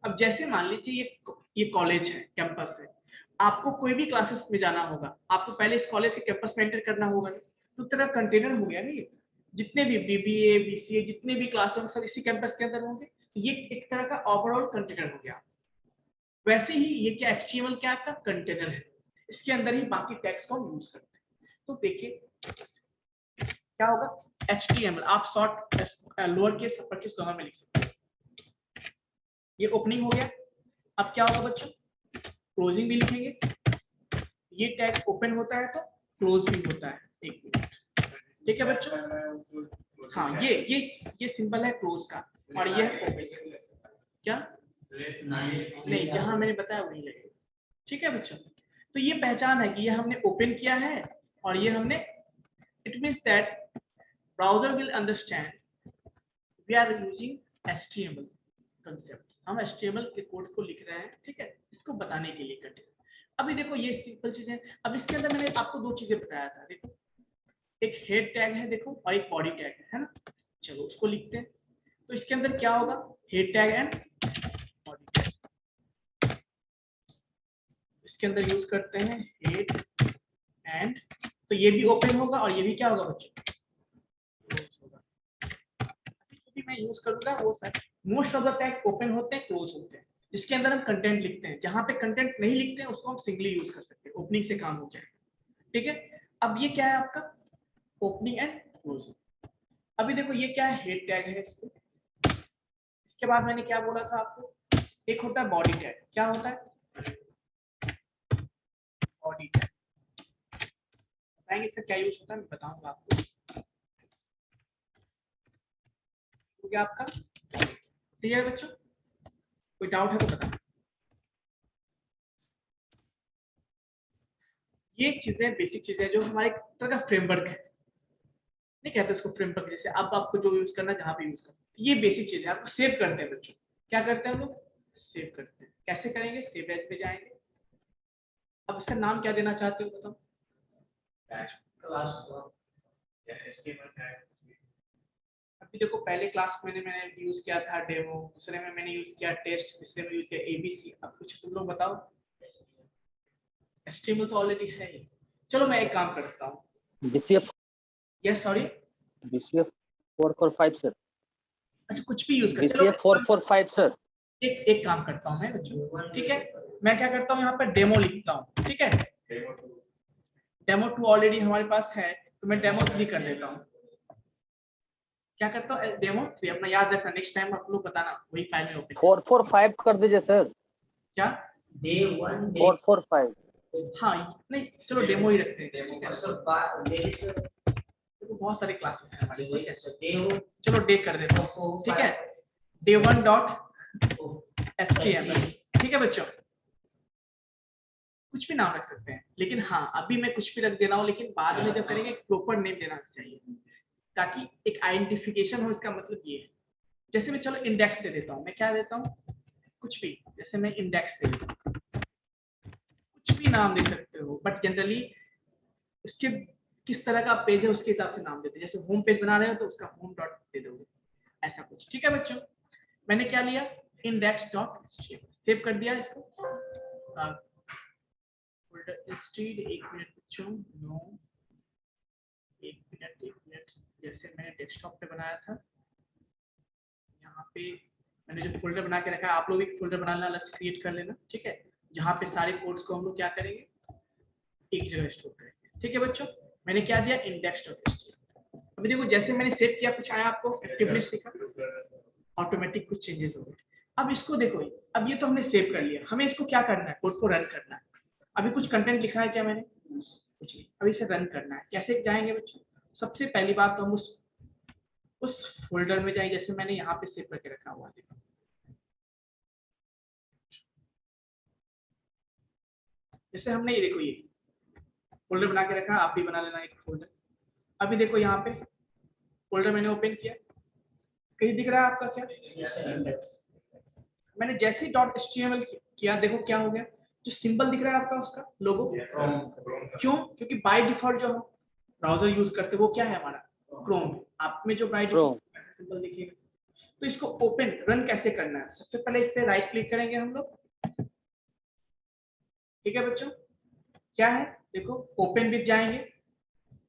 अब जैसे मान लीजिए ये कॉलेज है, कैंपस है, आपको कोई भी क्लासेस में जाना होगा, आपको पहले इस कॉलेज के कैंपस में एंटर करना होगा, तो तरह कंटेनर हो गया ना ये। जितने भी BBA BCA जितने भी क्लास होंगे सब इसी कैंपस के अंदर होंगे, तो ये एक तरह का ओवरऑल कंटेनर हो गया। वैसे ही ये क्या HTML क्या आपका कंटेनर है, इसके अंदर ही बाकी टैग्स को हम यूज करते हैं। तो देखिए क्या होगा, HTML आप short lower case upper case दोनों में लिख सकते हैं। ये ओपनिंग हो गया। अब क्या होगा बच्चों, क्लोजिंग भी लिखेंगे। ये टैग ओपन होता है तो क्लोज भी होता है। एक मिनट, ठीक है बच्चों। हाँ, ये सिंबल है क्लोज का और ये है ओपन। क्या नहीं, जहां मैंने बताया वही लगेगा। ठीक है बच्चों, तो ये पहचान है कि ये हमने ओपन किया है और ये हमने, it means that browser will understand we are using HTML concept. हम HTML के कोड को लिख रहे हैं, ठीक है, इसको बताने के लिए कंटेनर। अभी देखो ये सिंपल चीजें। अब इसके अंदर मैंने आपको दो चीजें बताया था, देखो एक हेड टैग है देखो, और एक बॉडी टैग है ना। चलो उसको लिखते हैं। तो इसके अंदर क्या होगा, head tag and body tag. इसके अंदर यूज करते हैं हेड एंड, तो ये भी ओपन होगा और ये भी क्या होगा बच्चों, क्लोज होगा। जो भी मैं यूज करूंगा वो sir, most of the tag open होते हैं, क्लोज होते हैं, जिसके अंदर हम कंटेंट लिखते हैं। जहां पे कंटेंट नहीं लिखते हैं उसको हम सिंगली यूज कर सकते हैं, ओपनिंग से काम हो जाएगा। ठीक है, अब ये क्या है आपका ओपनिंग एंड क्लोजिंग। अभी देखो ये क्या है, हेड टैग है इसको। इसके बाद मैंने क्या बोला था आपको, एक होता है बॉडी टैग। क्या होता है बॉडी टैग, बताएंगे इसका क्या यूज होता है, मैं बताऊंगा आपको। हो गया आपका, ठीक है बच्चों, कोई डाउट है तो बताना। ये चीजें बेसिक चीजें जो हमारे तरह का फ्रेमवर्क है। नहीं कहते उसको फ्रेमवर्क, जैसे अब आपको जो यूज करना है जहाँ पे यूज करना, ये बेसिक चीज है। आपको सेव करते हैं बच्चों, क्या करते हैं हम लोग, सेव करते हैं। कैसे करेंगे, सेव एज पे जाएंगे। अब इसका नाम क्या देना चाहते हो बताओ। अभी देखो पहले क्लास में मैंने यूज किया था डेमो, दूसरे में मैंने यूज किया टेस्ट, तीसरे में यूज किया एबीसी। अब कुछ तुम लोग बताओ। HTML तो ऑलरेडी है ही। चलो मैं एक काम करता हूँ। BCF yes sorry, BCF 445 sir, अच्छा कुछ भी यूज कर, चलो BCF 445 सर। एक काम करता हूँ मैं बच्चों, ठीक है। मैं क्या करता हूँ, यहाँ पर डेमो लिखता हूँ, ठीक है। डेमो 2 ऑलरेडी हमारे पास है, तो मैं डेमो 3 कर देता हूँ। क्या करता हूँ, डेमो 3। अपना याद रखना, नेक्स्ट टाइम आप लोग बताना वही फाइल में ओपन। 445 कर दीजिए सर। क्या, डे 1 445। हाँ नहीं चलो डेमो ही रखते हैं, ठीक है। देखो बहुत सारे क्लासेस हैं हमारे, ठीक है। चलो डे कर देता हूँ, ठीक है। day 1 .html, ठीक है बच्चों। कुछ भी नाम रख सकते हैं, लेकिन हाँ अभी मैं कुछ भी रख दे रहा हूँ, लेकिन बाद में जब करेंगे प्रॉपर नेम देना चाहिए, ताकि एक आइडेंटिफिकेशन हो। इसका मतलब ये है, जैसे मैं चलो इंडेक्स दे देता हूँ। मैं क्या देता हूँ, कुछ भी, जैसे मैं इंडेक्स दे देता हूँ, कुछ भी नाम दे सकते हो, बट जनरली उसके किस तरह का पेज है उसके हिसाब से नाम देते हैं। जैसे होम पेज बना रहे हो तो उसका होम डॉट दे दोगे, ऐसा कुछ, ठीक है बच्चों। मैंने क्या लिया, index.html, सेव कर दिया इसको। फोल्डर स्टीड, एक मिनट बच्चों, नो एक मिनट, जैसे मैंने डेस्कटॉप पे बनाया था, यहाँ पे मैंने जो फोल्डर बना के रखा है, आप लोग एक फोल्डर बनाना अलग से क्रिएट कर लेना, ठीक है। जहाँ पे सारे कोड्स को हम लोग क्या करेंगे, एक जगह स्टोर करेंगे, ठीक है बच्चों। मैंने क्या दिया, index.html। अभी देखो जैसे मैंने सेव किया, कुछ आया आपको एक्टिवली दिखा, ऑटोमेटिक कुछ चेंजेस हो गए। अब इसको देखो, अब ये तो हमने सेव कर लिया, हमें इसको क्या करना है, कोड को रन करना है। अभी कुछ कंटेंट लिखा है क्या मैंने, कुछ नहीं। अभी इसे रन करना है, कैसे जाएंगे बच्चों। सबसे पहली बात तो हम उस फोल्डर में जाएंगे, जैसे मैंने यहाँ पे सेव करके रखा हुआ है। जैसे हमने ये देखो, ये फोल्डर बना के रखा, आप भी बना लेना एक फोल्डर। अभी देखो यहाँ पे फोल्डर मैंने ओपन किया, कहीं दिख रहा है आपका क्या, मैंने जैसे ही .html किया, देखो क्या हो गया, जो सिंबल दिख रहा है आपका उसका लोगो। क्यों, क्योंकि बाय डिफॉल्ट जो हम ब्राउजर यूज करते हैं वो क्या है हमारा, क्रोम। आप में जो बाय डिफॉल्ट सिंबल दिखेगा, तो इसको ओपन रन कैसे करना है। सबसे पहले इस पे राइट क्लिक करेंगे हम लोग, ठीक है बच्चों। क्या है देखो, ओपन विद जाएंगे,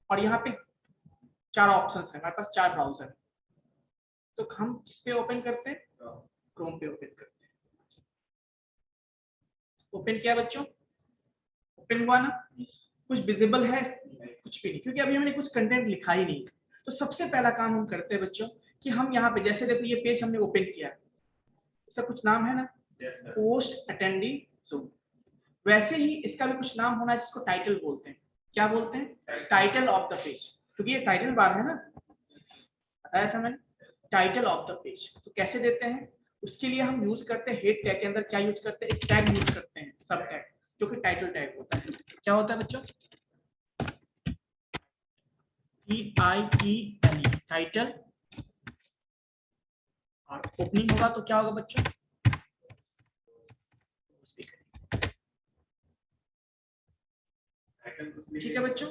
और यहाँ पे 4 ऑप्शंस है हमारे पास, 4 ब्राउजर। तो हम किस पे ओपन करते हैं, क्रोम पे ओपन करते हैं। ओपन किया बच्चों, ओपन हुआ ना, कुछ विजिबल है, कुछ भी नहीं, क्योंकि अभी मैंने कुछ कंटेंट लिखा ही नहीं। तो सबसे पहला काम हम करते हैं बच्चों, कि हम यहाँ पे जैसे देखो ये पेज हमने ओपन किया, इसका कुछ नाम है ना, पोस्ट अटेंडी जूम। वैसे ही इसका भी कुछ नाम होना है, जिसको टाइटल बोलते हैं। क्या बोलते हैं, टाइटल ऑफ द पेज, क्योंकि ये टाइटल बार है ना, बताया था मैंने, टाइटल ऑफ द पेज। तो कैसे देते हैं, उसके लिए हम यूज करते हैं हेड टैग के अंदर क्या यूज करते हैं, एक टैग यूज करते हैं, सब टैग, जो कि टाइटल टैग होता है। क्या होता है बच्चों, TITLE, टाइटल। और ओपनिंग होगा तो क्या होगा बच्चों, ठीक है बच्चों,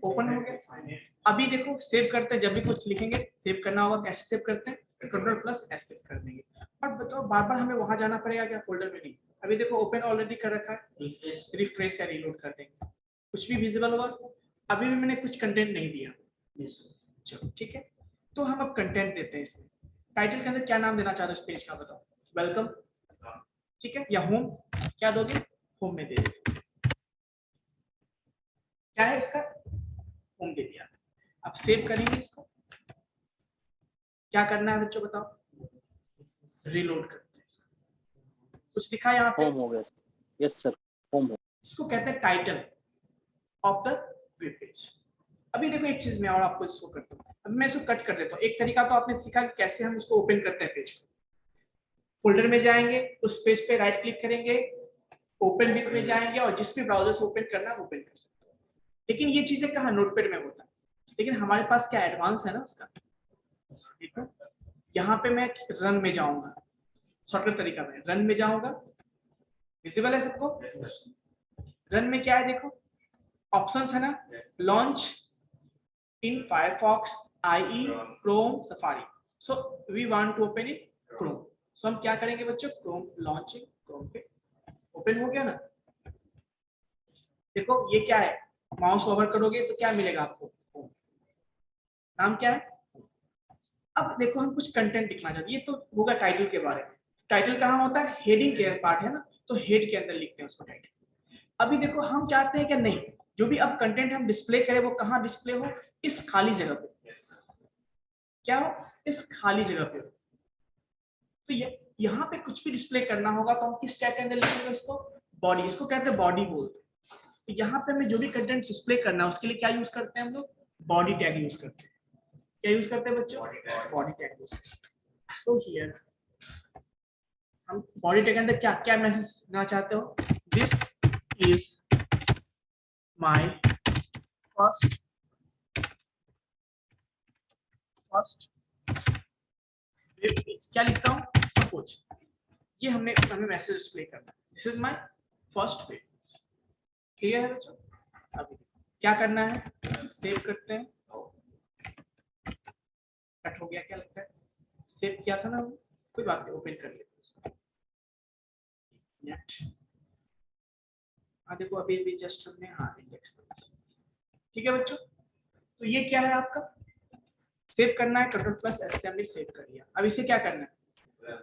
ओपन हो गया। अभी देखो सेव करते हैं, जब भी कुछ लिखेंगे सेव करना होगा, कैसे सेव करते हैं, Ctrl+S कर देंगे। और बताओ बार बार हमें वहां जाना पड़ेगा क्या, फोल्डर में नहीं। अभी देखो ओपन ऑलरेडी कर रखा है, रिफ्रेश या रीलोड कर देंगे, कुछ भी विजिबल होगा। अभी भी मैंने कुछ कंटेंट नहीं दिया, चलो ठीक है। तो हम अब कंटेंट देते हैं इसमें। टाइटल के अंदर क्या नाम देना चाहते हो इस पेज का, बताओ। वेलकम, ठीक है, या होम, क्या दोगे, होम में दे देते। क्या है इसका, होम दे दिया। अब सेव करेंगे इसको, क्या करना है बच्चों बताओ, रीलोड करते हैं इसको। कुछ लिखा है यहाँ पे, होम हो गया। यस सर, होम हो। इसको कहते हैं title of the web page. अभी देखो एक चीज मैं और आपको इसको करता हूँ, अब मैं इसको कट कर देता हूँ। एक तरीका तो आपने सीखा कि कैसे हम उसको ओपन करते हैं पेज को। फोल्डर में जाएंगे, उस पेज पे राइट क्लिक करेंगे, ओपन विथ में जाएंगे, और जिस भी ब्राउजर से ओपन करना है ओपन कर सकते हो। लेकिन ये चीजें कहाँ, नोटपैड में होता है। लेकिन हमारे पास क्या एडवांस है ना उसका। ठीक है, यहाँ पे मैं रन में जाऊंगा, शॉर्टकट तरीका में रन में जाऊंगा। विजिबल है सबको? रन में क्या है देखो, ऑप्शंस है ना, launch in Firefox, IE, Chrome, Safari. So we want to open in Chrome. सो हम क्या करेंगे बच्चों, क्रोम लॉन्च इन क्रोम पे ओपन हो गया ना। देखो ये क्या है, माउस ओवर करोगे तो क्या मिलेगा आपको, नाम क्या है। अब देखो हम कुछ कंटेंट लिखना चाहते हैं, ये तो होगा टाइटल के बारे में। टाइटल कहाँ होता है, हेडिंग के पार्ट है ना, तो हेड के अंदर लिखते हैं उसको टाइटल। अभी देखो हम चाहते हैं कि नहीं, जो भी अब कंटेंट हम डिस्प्ले करें वो कहाँ डिस्प्ले हो, इस खाली जगह पे। क्या हो, इस खाली जगह पे। तो ये यहाँ पे कुछ भी डिस्प्ले करना होगा तो हम किस टैग के अंदर लिखेंगे इसको, बॉडी। इसको कहते हैं बॉडी बोलते हैं। तो यहाँ पे हमें जो भी कंटेंट डिस्प्ले करना है उसके लिए क्या यूज करते हैं हम लोग, बॉडी टैग यूज करते हैं। क्या यूज करते हैं बच्चों, बॉडी टैग यूज करते हैं। तो हियर हम बॉडी टैग के अंदर क्या क्या मैसेज देना चाहते हो, this is my first web page. क्या लिखता हूँ, सपोज ये हमें मैसेज डिस्प्ले करना है, this is my first web page. Clear है बच्चों? अभी क्या करना है, सेव करते हैं। कट हो गया क्या लगता है, सेव किया था ना, कोई बात नहीं, ओपन कर लेते हैं उसको। नेट देखो अभी भी जस्ट हमने इंडेक्स। ठीक है बच्चों, तो ये क्या है आपका, सेव करना है, Ctrl+S से हमने सेव कर लिया। अब इसे क्या करना है,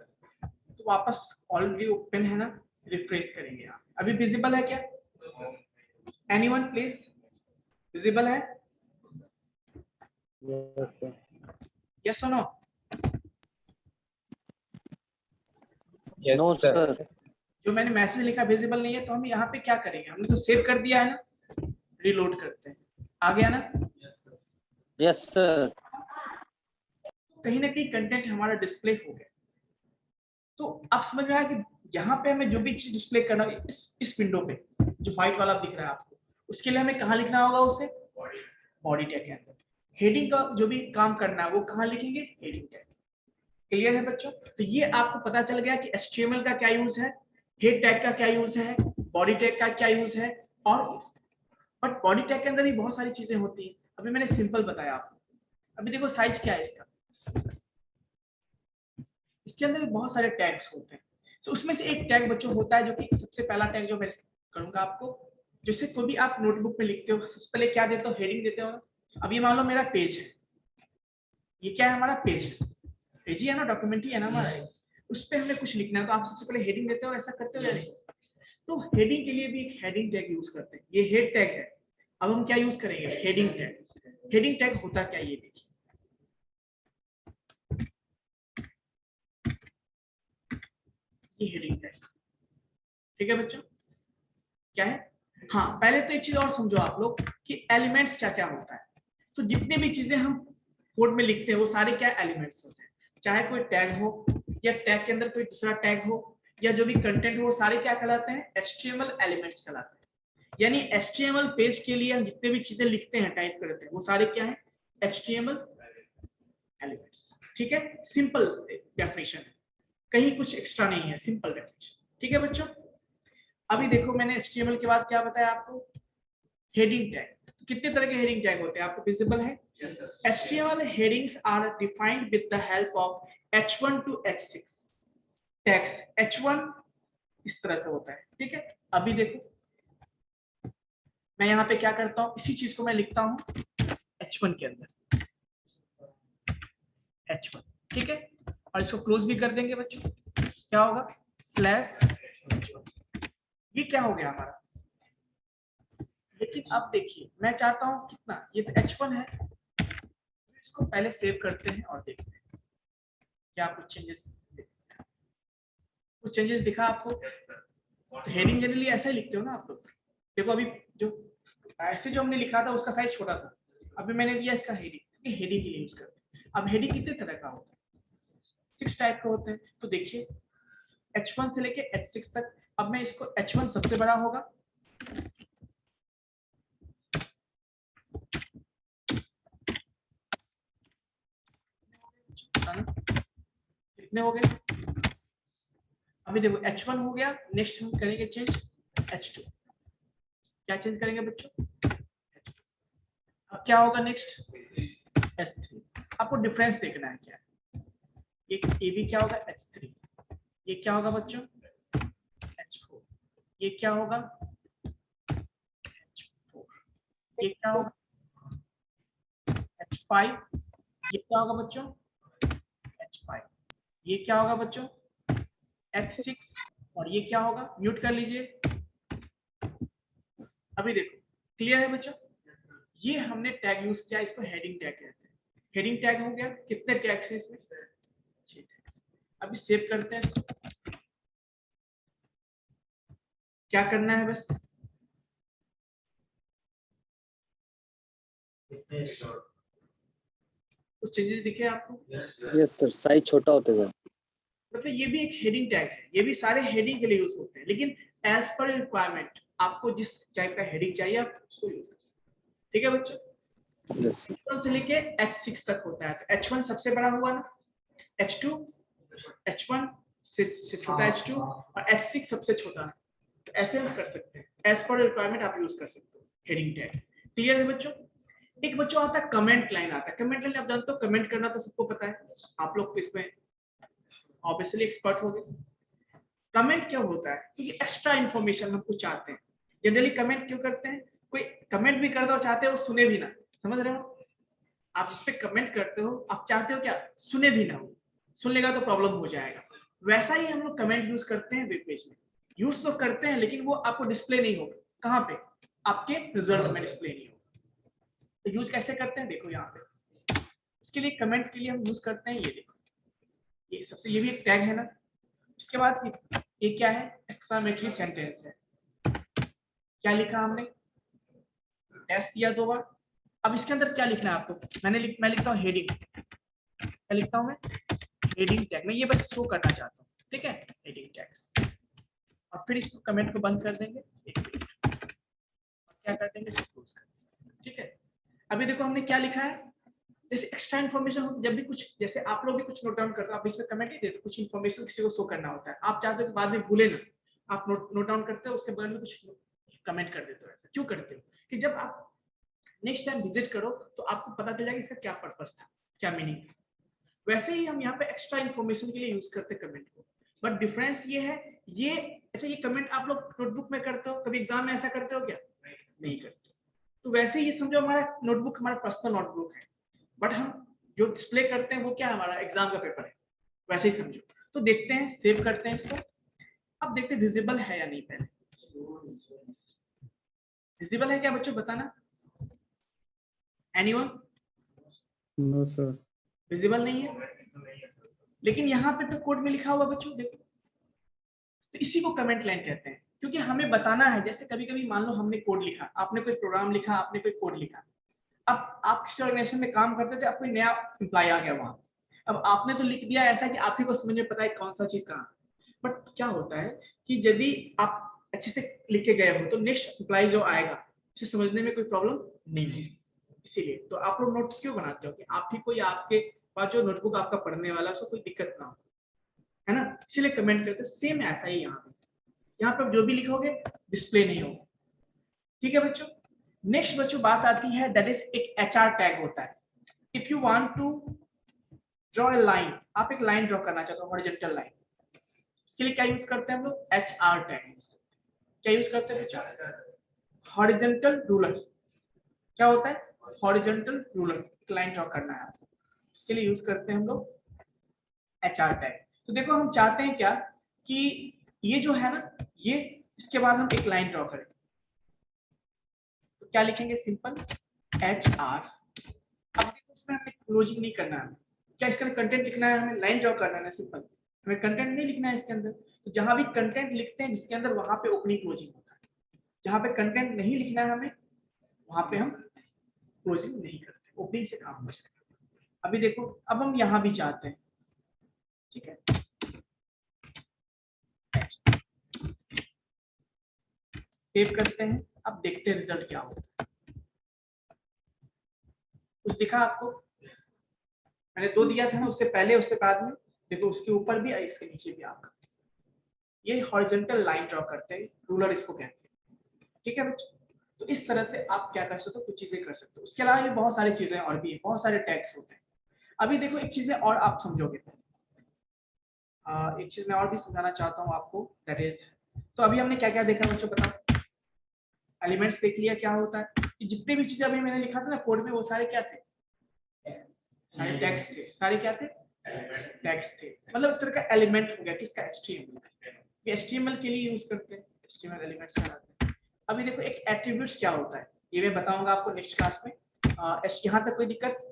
तो वापस ऑलरेडी ओपन है ना, रिफ्रेश करेंगे आप। अभी विजिबल है क्या, एनीवन प्लीज, विजिबल है, यस और नो? No sir. जो मैंने मैसेज लिखा विजिबल नहीं है, तो हम यहाँ पे क्या करेंगे, हमने तो सेव कर दिया है ना, रीलोड करते हैं, आ गया ना। Yes sir. कहीं ना कहीं कंटेंट हमारा डिस्प्ले हो गया। तो आप समझ में आया कि यहाँ पे हमें जो भी चीज डिस्प्ले करना है, इस विंडो पे जो व्हाइट वाला दिख रहा है आपको, उसके लिए हमें कहाँ लिखना होगा उसे, बॉडी टैग के अंदर। हेडिंग का जो भी काम करना है वो कहाँ लिखेंगे, हेडिंग टैग। क्लियर है बच्चों? तो ये आपको पता चल गया कि HTML का क्या यूज है, हेड टैग का क्या यूज है, बॉडी टैग का क्या यूज है। और बट बॉडी टैग के अंदर भी बहुत सारी चीजें होती है, अभी मैंने सिंपल बताया आपको। अभी देखो साइज क्या है इसका, इसके अंदर भी बहुत सारे टैग्स होते हैं। तो उसमें से एक टैग बच्चों होता है जो कि सबसे पहला टैग जो मैं करूंगा आपको, जैसे कोई भी आप नोटबुक में लिखते हो, सबसे पहले क्या देते हो, हेडिंग देते हो ना। अब ये मान लो मेरा पेज है, ये क्या है हमारा पेज है, पेज ही है ना, डॉक्यूमेंट ही है ना हमारा, उस पर हमें कुछ लिखना है तो आप सबसे पहले हेडिंग देते हो, ऐसा करते हो या नहीं? तो हेडिंग के लिए भी एक हेडिंग टैग यूज करते हैं, ये हेड टैग है। अब हम क्या यूज करेंगे, हेडिंग टैग। हेडिंग टैग होता क्या, ये देखिए, ये हेडिंग टैग। ठीक है बच्चों, क्या है, हाँ पहले तो एक चीज और समझो आप लोग कि एलिमेंट्स क्या क्या होता है। तो जितने भी चीजें हम कोड में लिखते हैं वो सारे क्या एलिमेंट्स होते हैं, चाहे कोई टैग हो या टैग के अंदर कोई दूसरा टैग हो या जो भी कंटेंट हो, वो सारे क्या कहलाते हैं, HTML एलिमेंट्स कहलाते हैं। यानी HTML पेज के लिए हम जितने भी चीजें लिखते हैं, टाइप करते हैं, वो सारे क्या है, HTML एलिमेंट्स। ठीक है, सिंपल डेफिनेशन है, कहीं कुछ एक्स्ट्रा नहीं है, सिंपल डेफिनेशन। ठीक है बच्चों, अभी देखो मैंने HTML के बाद क्या बताया आपको, हेडिंग टैग। कितने तरह के हेडिंग टैग होते हैं आपको विजिबल है? HTML headings are defined with the help of H1 to H6 tags. H1 इस तरह से होता है, ठीक है। अभी देखो मैं यहाँ पे क्या करता हूँ, इसी चीज को मैं लिखता हूँ H1 के अंदर, H1, ठीक है। और इसको क्लोज भी कर देंगे बच्चों, क्या होगा, /H1। ये क्या हो गया हमारा। लेकिन अब देखिए मैं चाहता हूं कितना, ये तो H1 है, इसको पहले सेव करते हैं और देखते हैं क्या कुछ चेंजेस दिखा आपको। तो हेडिंग जनरली ऐसा ही लिखते हो ना आप लोग। देखो अभी जो ऐसे जो हमने लिखा था उसका साइज छोटा था, अभी मैंने दिया इसका हेडिंग, हेडिंग के लिए यूज करते हैं। अब हेडिंग कितने तरह का होता है, 6 टाइप का होते हैं। तो देखिए H1 से लेके H6 तक। अब मैं इसको H1 सबसे बड़ा होगा, कितने हो गए? अभी देखो H1 हो गया, नेक्स्ट हम करेंगे चेंज H2। क्या चेंज करेंगे बच्चों? H2। अब क्या होगा नेक्स्ट? S3। आपको डिफरेंस देखना है क्या, ये AB क्या होगा? H3। ये क्या होगा बच्चों? H4। ये क्या होगा? H4। ये क्या होगा? H5। ये क्या होगा बच्चों? H5। ये क्या होगा बच्चों? H6। और ये क्या होगा? म्यूट कर लीजिए। अभी देखो क्लियर है बच्चों? ये हमने टैग यूज किया, इसको हेडिंग टैग कहते हैं। हेडिंग टैग हो गया। कितने टैग्स हैं इसमें? 6 टैग्स। अभी सेव करते हैं इसको। क्या करना है बस, कुछ चेंजेस दिखे आपको? यस सर, साइज छोटा होते गया। मतलब ये भी एक हेडिंग टैग है, ये भी सारे हेडिंग के लिए यूज होते हैं, लेकिन एज पर रिक्वायरमेंट आपको जिस टाइप का हेडिंग चाहिए आप उसको यूज कर सकते हैं। ठीक है बच्चों? Yes sir. H1 से लेके H6 तक होता है। तो H1 सबसे बड़ा हुआ ना, H2 H1 से छोटा H2 और H6 सबसे छोटा है। तो ऐसे हम कर सकते हैं, एज पर रिक्वायरमेंट आप यूज कर सकते हो हेडिंग टैग। क्लियर है बच्चों? एक बच्चों आता है कमेंट लाइन आता है। कमेंट लाइन आप जानते हो, कमेंट करना तो सबको पता है, आप लोग तो इसमें ऑब्वियसली एक्सपर्ट हो गए। कमेंट क्यों होता है? क्योंकि एक्स्ट्रा इन्फॉर्मेशन हम कुछ चाहते हैं। जनरली कमेंट क्यों करते हैं? कोई कमेंट भी कर दो, चाहते हो सुने भी ना, समझ रहे हो? आप जिस पे कमेंट करते हो आप चाहते हो क्या? सुने भी ना हो, सुन लेगा तो प्रॉब्लम हो जाएगा। वैसा ही हम लोग कमेंट यूज करते हैं वेब पेज में। यूज तो करते हैं लेकिन वो आपको डिस्प्ले नहीं होगा। कहाँ पे? आपके रिजल्ट में डिस्प्ले नहीं होगा। तो यूज कैसे करते हैं देखो यहाँ पे। उसके लिए कमेंट के लिए हम यूज करते हैं, ये देखो, ये सबसे, ये भी एक टैग है ना। उसके बाद ये क्या है? एक्सक्लेमेटरी सेंटेंस है। क्या लिखा हमने? एस दिया 2 बार। अब इसके अंदर क्या लिखना है आपको? मैं लिखता हूँ हेडिंग। क्या लिखता हूँ मैं? Heading tag. मैं ये बस शो करना चाहता हूँ, ठीक है? Heading tags. और फिर इसको कमेंट को बंद कर देंगे, और क्या कर देंगे? इसको क्लोज कर देंगे, ठीक है? अभी देखो हमने क्या लिखा है। जैसे एक्स्ट्रा इन्फॉर्मेशन हो, जब भी कुछ, जैसे आप लोग भी कुछ नोट डाउन करते हो, आप बीच में कमेंट नहीं देते, कुछ इन्फॉर्मेशन किसी को शो करना होता है, आप चाहते हो कि बाद में भूले ना, आप नोट डाउन करते हो, उसके बगल में कुछ कमेंट कर देते हो। ऐसा क्यों करते हो? कि जब आप नेक्स्ट टाइम विजिट करो तो आपको पता चल जाएगा इसका क्या पर्पस था, क्या मीनिंग था। वैसे ही हम यहाँ पे एक्स्ट्रा इन्फॉर्मेशन के लिए यूज करते हैं कमेंट को। बट डिफरेंस ये है, ये अच्छा, ये कमेंट आप लोग नोटबुक में करते हो, कभी एग्जाम में ऐसा करते हो क्या? नहीं करते। तो वैसे ही समझो हमारा नोटबुक हमारा पर्सनल नोटबुक है, बट हम जो डिस्प्ले करते हैं वो क्या है? हमारा एग्जाम का पेपर है। वैसे ही समझो। तो देखते हैं, सेव करते हैं इसको। अब देखते हैं विजिबल है या नहीं। पहले विजिबल है क्या बच्चों, बताना। एनीवन? No sir. विजिबल नहीं है, लेकिन यहाँ पे तो कोड में लिखा हुआ बच्चों, देखो। तो इसी को कमेंट लाइन कहते हैं, क्योंकि हमें बताना है। जैसे कभी कभी मान लो हमने कोड लिखा, आपने कोई प्रोग्राम लिखा, आपने कोई कोड लिखा। अब आप किसी ऑर्गेनाइजेशन में काम करते थे, अब कोई नया एम्प्लॉय आ गया वहां। अब आपने तो लिख दिया ऐसा कि आप ही को समझ में पता है कौन सा चीज कहाँ। बट क्या होता है कि यदि आप अच्छे से लिख के गए हो तो नेक्स्ट एम्प्लॉय जो आएगा उसे समझने में कोई प्रॉब्लम नहीं है। इसीलिए तो आप लोग नोट्स क्यों बनाते हो कि आप ही को या आपके पास जो नोटबुक आपका पढ़ने वाला उसको कोई दिक्कत ना हो, है ना? इसीलिए कमेंट करते हो। सेम ऐसा ही यहाँ पे जो भी लिखोगे डिस्प्ले नहीं होगा। ठीक है बच्चों? नेक्स्ट बच्चों बात आती है, दैट इज एक एचआर टैग होता है। If you want to draw a line, आप एक लाइन ड्रॉ करना चाहते हो, हॉरिजॉन्टल लाइन, इसके लिए क्या यूज करते हैं हम लोग? एचआर टैग यूज करते हैं। क्या यूज करते हैं बच्चों? Horizontal ruler. क्या होता है? Horizontal ruler. एक लाइन ड्रॉ करना है आपको, इसके लिए यूज करते हैं हम लोग एचआर टैग। तो देखो हम चाहते हैं क्या कि ये जो है ना, ये इसके बाद हम एक लाइन ड्रॉ करें। तो क्या लिखेंगे? Simple H R. अब देखो इसमें हमें क्लोजिंग नहीं करना है, क्या इसके अंदर कंटेंट लिखना है, हमें लाइन ड्रॉ करना है ना, सिंपल। हमें कंटेंट नहीं लिखना है इसके अंदर। तो जहां भी कंटेंट लिखते हैं जिसके अंदर, वहां पे ओपनिंग क्लोजिंग होता है। जहां पे कंटेंट नहीं लिखना है हमें, वहां पे हम क्लोजिंग नहीं करते, ओपनिंग से काम होता है। अभी देखो, अब हम यहाँ भी चाहते हैं, ठीक है? सेव करते हैं। अब देखते हैं रिजल्ट क्या होता है। कुछ दिखा आपको? मैंने 2 दिया था ना, उससे पहले उससे बाद में देखो उसके ऊपर भी इसके नीचे भी आपका ये हॉरिजॉन्टल लाइन ड्रॉ करते हैं, रूलर इसको कहते हैं। ठीक है बच्चों, तो इस तरह से आप क्या कर सकते हो, कुछ चीजें कर सकते हो। उसके अलावा ये बहुत सारी चीजें और भी है, बहुत सारे टैग्स होते हैं। अभी देखो एक चीजें और आप समझोगे, एक चीज मैं और भी समझाना चाहता हूँ आपको, दैट इज, तो अभी हमने क्या क्या देखा बच्चों बताओ। एलिमेंट्स देख लिया क्या होता है, कि जितने भी चीजें अभी मैंने लिखा था ना कोड में, वो सारे क्या थे, सारे टैग्स थे। सारे क्या थे, टैग्स थे। मतलब एक तरह का एलिमेंट हो गया किसका, HTML। HTML के लिए यूज करते हैं, HTML एलिमेंट्स कहलाते हैं। अभी देखो एक एट्रीब्यूट्स क्या होता है, ये मैं बताऊंगा आपको नेक्स्ट क्लास में। यहाँ तक कोई दिक्कत?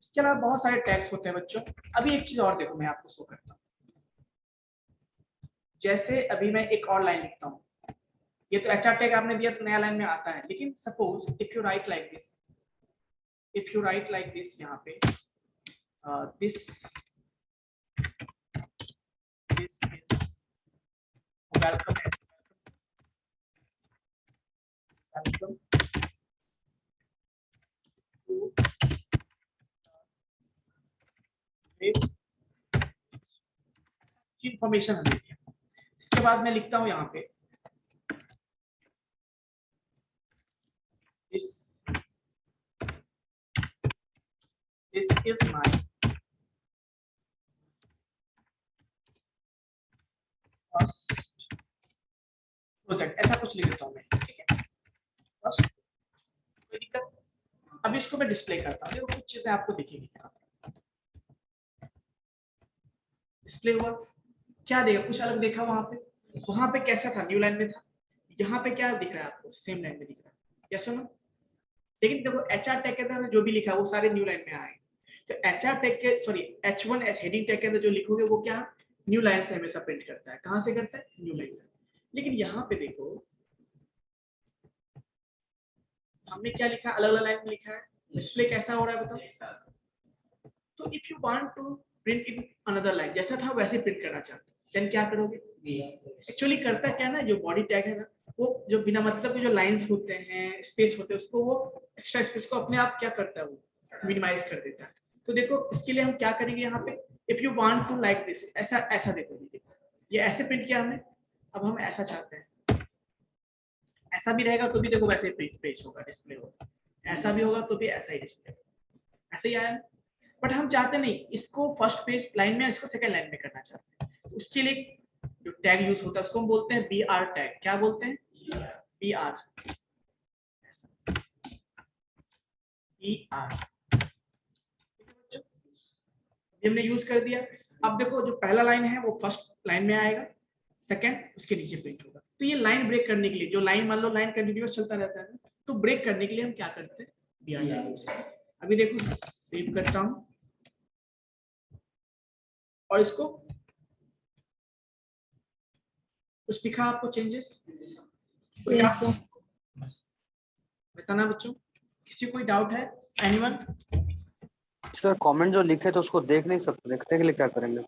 इसके अलावा बहुत सारे टैग्स होते हैं बच्चों। अभी एक चीज और देखो, मैं आपको शो करता हूँ। जैसे अभी मैं एक और लाइन लिखता हूँ, ये तो HR टैग आपने दिया तो नया लाइन में आता है, लेकिन suppose if you right like this, if you right like this, यहाँ पे this is welcome to information हमें दिया। इसके बाद मैं लिखता हूं यहाँ पे this is my first project, ऐसा कुछ लिख देता हूँ मैं। ठीक है, बस कोई दिक्कत? अब इसको मैं डिस्प्ले करता हूँ, कुछ चीजें आपको दिखेंगी। डिस्प्ले हुआ, क्या देगा, कुछ अलग देखा वहां पे कैसा था, न्यू लाइन में था। यहाँ पे क्या दिख रहा है आपको, सेम लाइन में दिख रहा है, क्या सुनो। लेकिन देखो HR टैग के अंदर जो भी लिखा है वो सारे न्यू लाइन में आए। तो HR टैग के सॉरी H1 हेडिंग टैग के अंदर जो लिखोगे वो क्या न्यू लाइन से हमेशा प्रिंट करता है। कहां से करता है, न्यू लाइन से। लेकिन यहाँ पे देखो हमने क्या लिखा, अलग अलग लाइन में लिखा है। डिस्प्ले कैसा हो रहा है बताओ। तो if you want to print in another line, जैसा था वैसे प्रिंट करना चाहते हो, देन क्या करोगे। एक्चुअली करता क्या ना, जो बॉडी टैग है ना, वो जो बिना मतलब के जो लाइंस होते हैं, स्पेस होते हैं, उसको वो एक्स्ट्रा स्पेस को अपने आप क्या करता है, वो मिनिमाइज कर देता है। तो देखो इसके लिए हम क्या करेंगे, यहाँ पे if you want to like this, ऐसा ऐसा देखो, ये ऐसे प्रिंट किया हमने, अब हम ऐसा चाहते हैं, ऐसा भी रहेगा तो भी देखो वैसे पेज होगा, डिस्प्ले होगा, ऐसा भी होगा तो भी ऐसा ही डिस्प्ले, ऐसे ही आया। बट हम चाहते नहीं इसको फर्स्ट पेज लाइन में, इसको सेकंड लाइन में करना चाहते हैं। तो उसके लिए जो टैग यूज होता है उसको हम बोलते हैं BR टैग। क्या बोलते हैं, BR, ये हमने यूज कर दिया। अब देखो जो पहला लाइन है वो फर्स्ट लाइन में आएगा, सेकंड उसके नीचे प्रिंट होगा। तो ये लाइन ब्रेक करने के लिए, जो लाइन मान लो लाइन कंटिन्यूअस चलता रहता है, तो ब्रेक करने के लिए हम क्या करते हैं, BR टैग यूज करते हैं। अभी देखो सेव करता हूं और इसको, कुछ दिखा आपको चेंजेस, बताना बच्चों, किसी कोई डाउट है, एनीवन? सर कमेंट जो लिखे तो उसको देख नहीं सकते, देखने के लिए क्या करेंगे?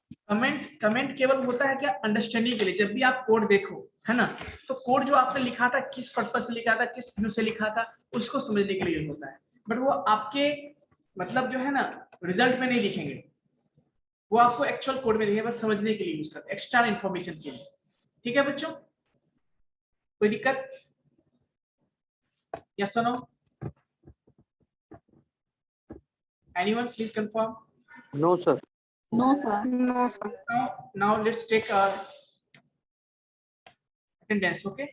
कमेंट केवल होता है क्या, अंडरस्टैंडिंग के लिए। जब भी आप कोड देखो है ना, तो कोड जो आपने लिखा था किस पर्पस से लिखा था, किस व्यू से लिखा था, उसको समझने के लिए होता है। बट वो आपके मतलब जो है ना रिजल्ट में नहीं दिखेंगे, वो आपको एक्चुअल कोड में दिखेंगे, बस समझने के लिए यूज करते हैं, एक्स्ट्रा इन्फॉर्मेशन के लिए। ठीक है बच्चों, कोई दिक्कत, यस और no? Anyone please confirm? No sir. No, sir. No, sir. Now let's take our attendance, okay?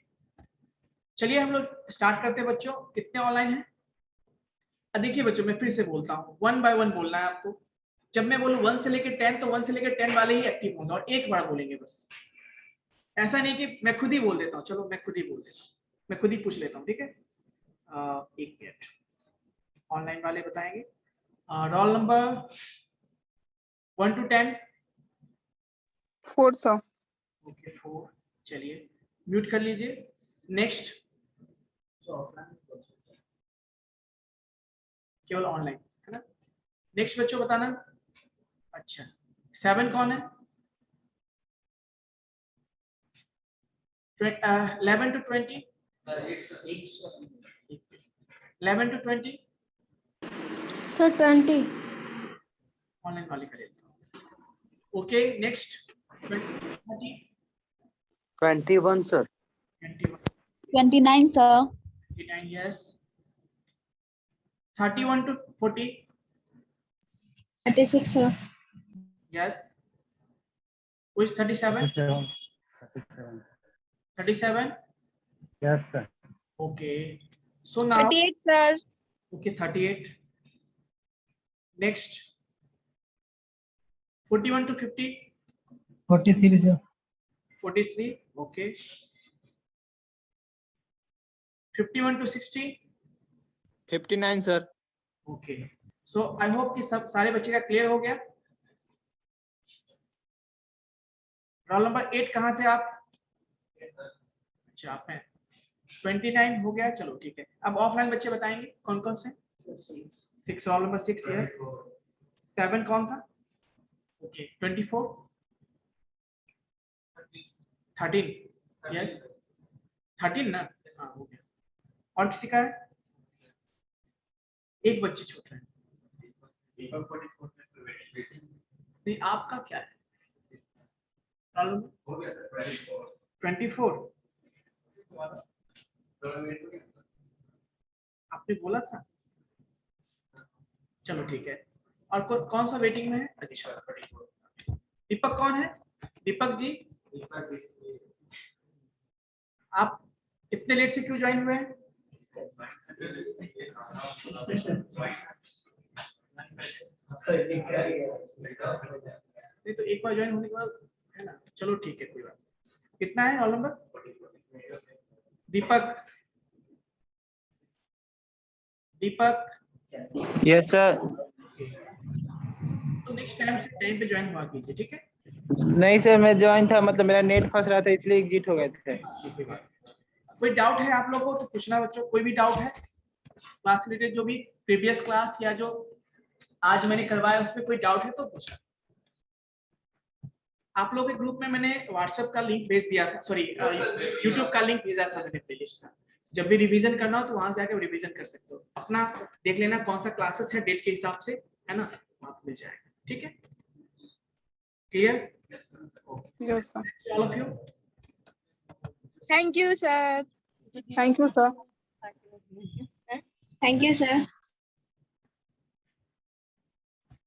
चलिए हम लोग स्टार्ट करते हैं बच्चों। कितने ऑनलाइन हैं? देखिए बच्चों मैं फिर से बोलता हूँ, 1 by 1 बोलना है आपको। जब मैं बोलूँ 1 से लेकर 10, तो 1 से लेकर 10 वाले ही एक्टिव होंगे और एक बार बोलेंगे बस। ऐसा नहीं कि मैं खुद ही बोल देता हूँ, चलो मैं खुद ही बोल देता हूँ, मैं खुद ही पूछ लेता हूँ, ठीक है? 1 मिनट, ऑनलाइन वाले बताएंगे। Roll number 1 to 10। 4, sir. Okay 4, चलिए म्यूट कर लीजिए। नेक्स्ट, केवल ऑनलाइन है ना। नेक्स्ट बच्चों बताना। अच्छा 7 कौन है? 11 to 20, 11 to 20 Sir, 20. ऑनलाइन वाले कर लेता हूँ। Okay, next 20, 21 sir. 21, 29, sir. 29, yes. 31 to 40, 36, sir. yes. Who is 37? 37. Yes, sir. Okay. So now, 38, sir. okay, 38. Next, 41 to 50, 43, sir. 43. Okay. 51 to 60. 59 sir. Okay so I hope कि सब सारे बच्चे का clear हो गया। रोल नंबर 8 कहाँ थे आप? अच्छा आप हैं। 29 हो गया, चलो ठीक है। अब ऑफलाइन बच्चे बताएंगे कौन कौन से? 6, रोल नंबर 6, यस। 7 कौन था? ओके 24, 13, यस 13 ना, हाँ हो गया। और किसी का है? एक बच्चे छोटा है। नहीं आपका क्या है? 24 आपने बोला था, चलो ठीक है। और कौन सा वेटिंग में है? अच्छा दीपक कौन है? दीपक जी आप इतने लेट से क्यों ज्वाइन हुए हैं? नहीं तो एक बार ज्वाइन होने के बाद है ना, चलो ठीक है कोई बात। कितना है रोल नंबर? दीपक यस सर। तो नेक्स्ट टाइम से टाइम पे ज्वाइन हुआ कीजिए, ठीक है? नहीं सर मैं ज्वाइन था, मतलब मेरा नेट फंस रहा था इसलिए एग्जिट हो गए थे। कोई डाउट है आप लोगों को तो पूछना बच्चों। कोई भी डाउट है क्लास रिलेटेड, जो भी प्रीवियस क्लास या जो आज मैंने करवाया उसमें कोई डाउट है तो पूछना। आप लोगों के ग्रुप में मैंने व्हाट्सएप का लिंक भेज दिया था, सॉरी यूट्यूब का लिंक भेजा था मैंने प्लेलिस्ट का। जब भी रिवीजन करना हो तो वहां से आके रिवीजन कर सकते हो। अपना देख लेना कौन सा क्लासेस है डेट के हिसाब से, है ना, वहां मिल जाएगा। ठीक है, clear? Yes, sir. All of you. Thank you, sir. Thank you, sir. Thank you, sir.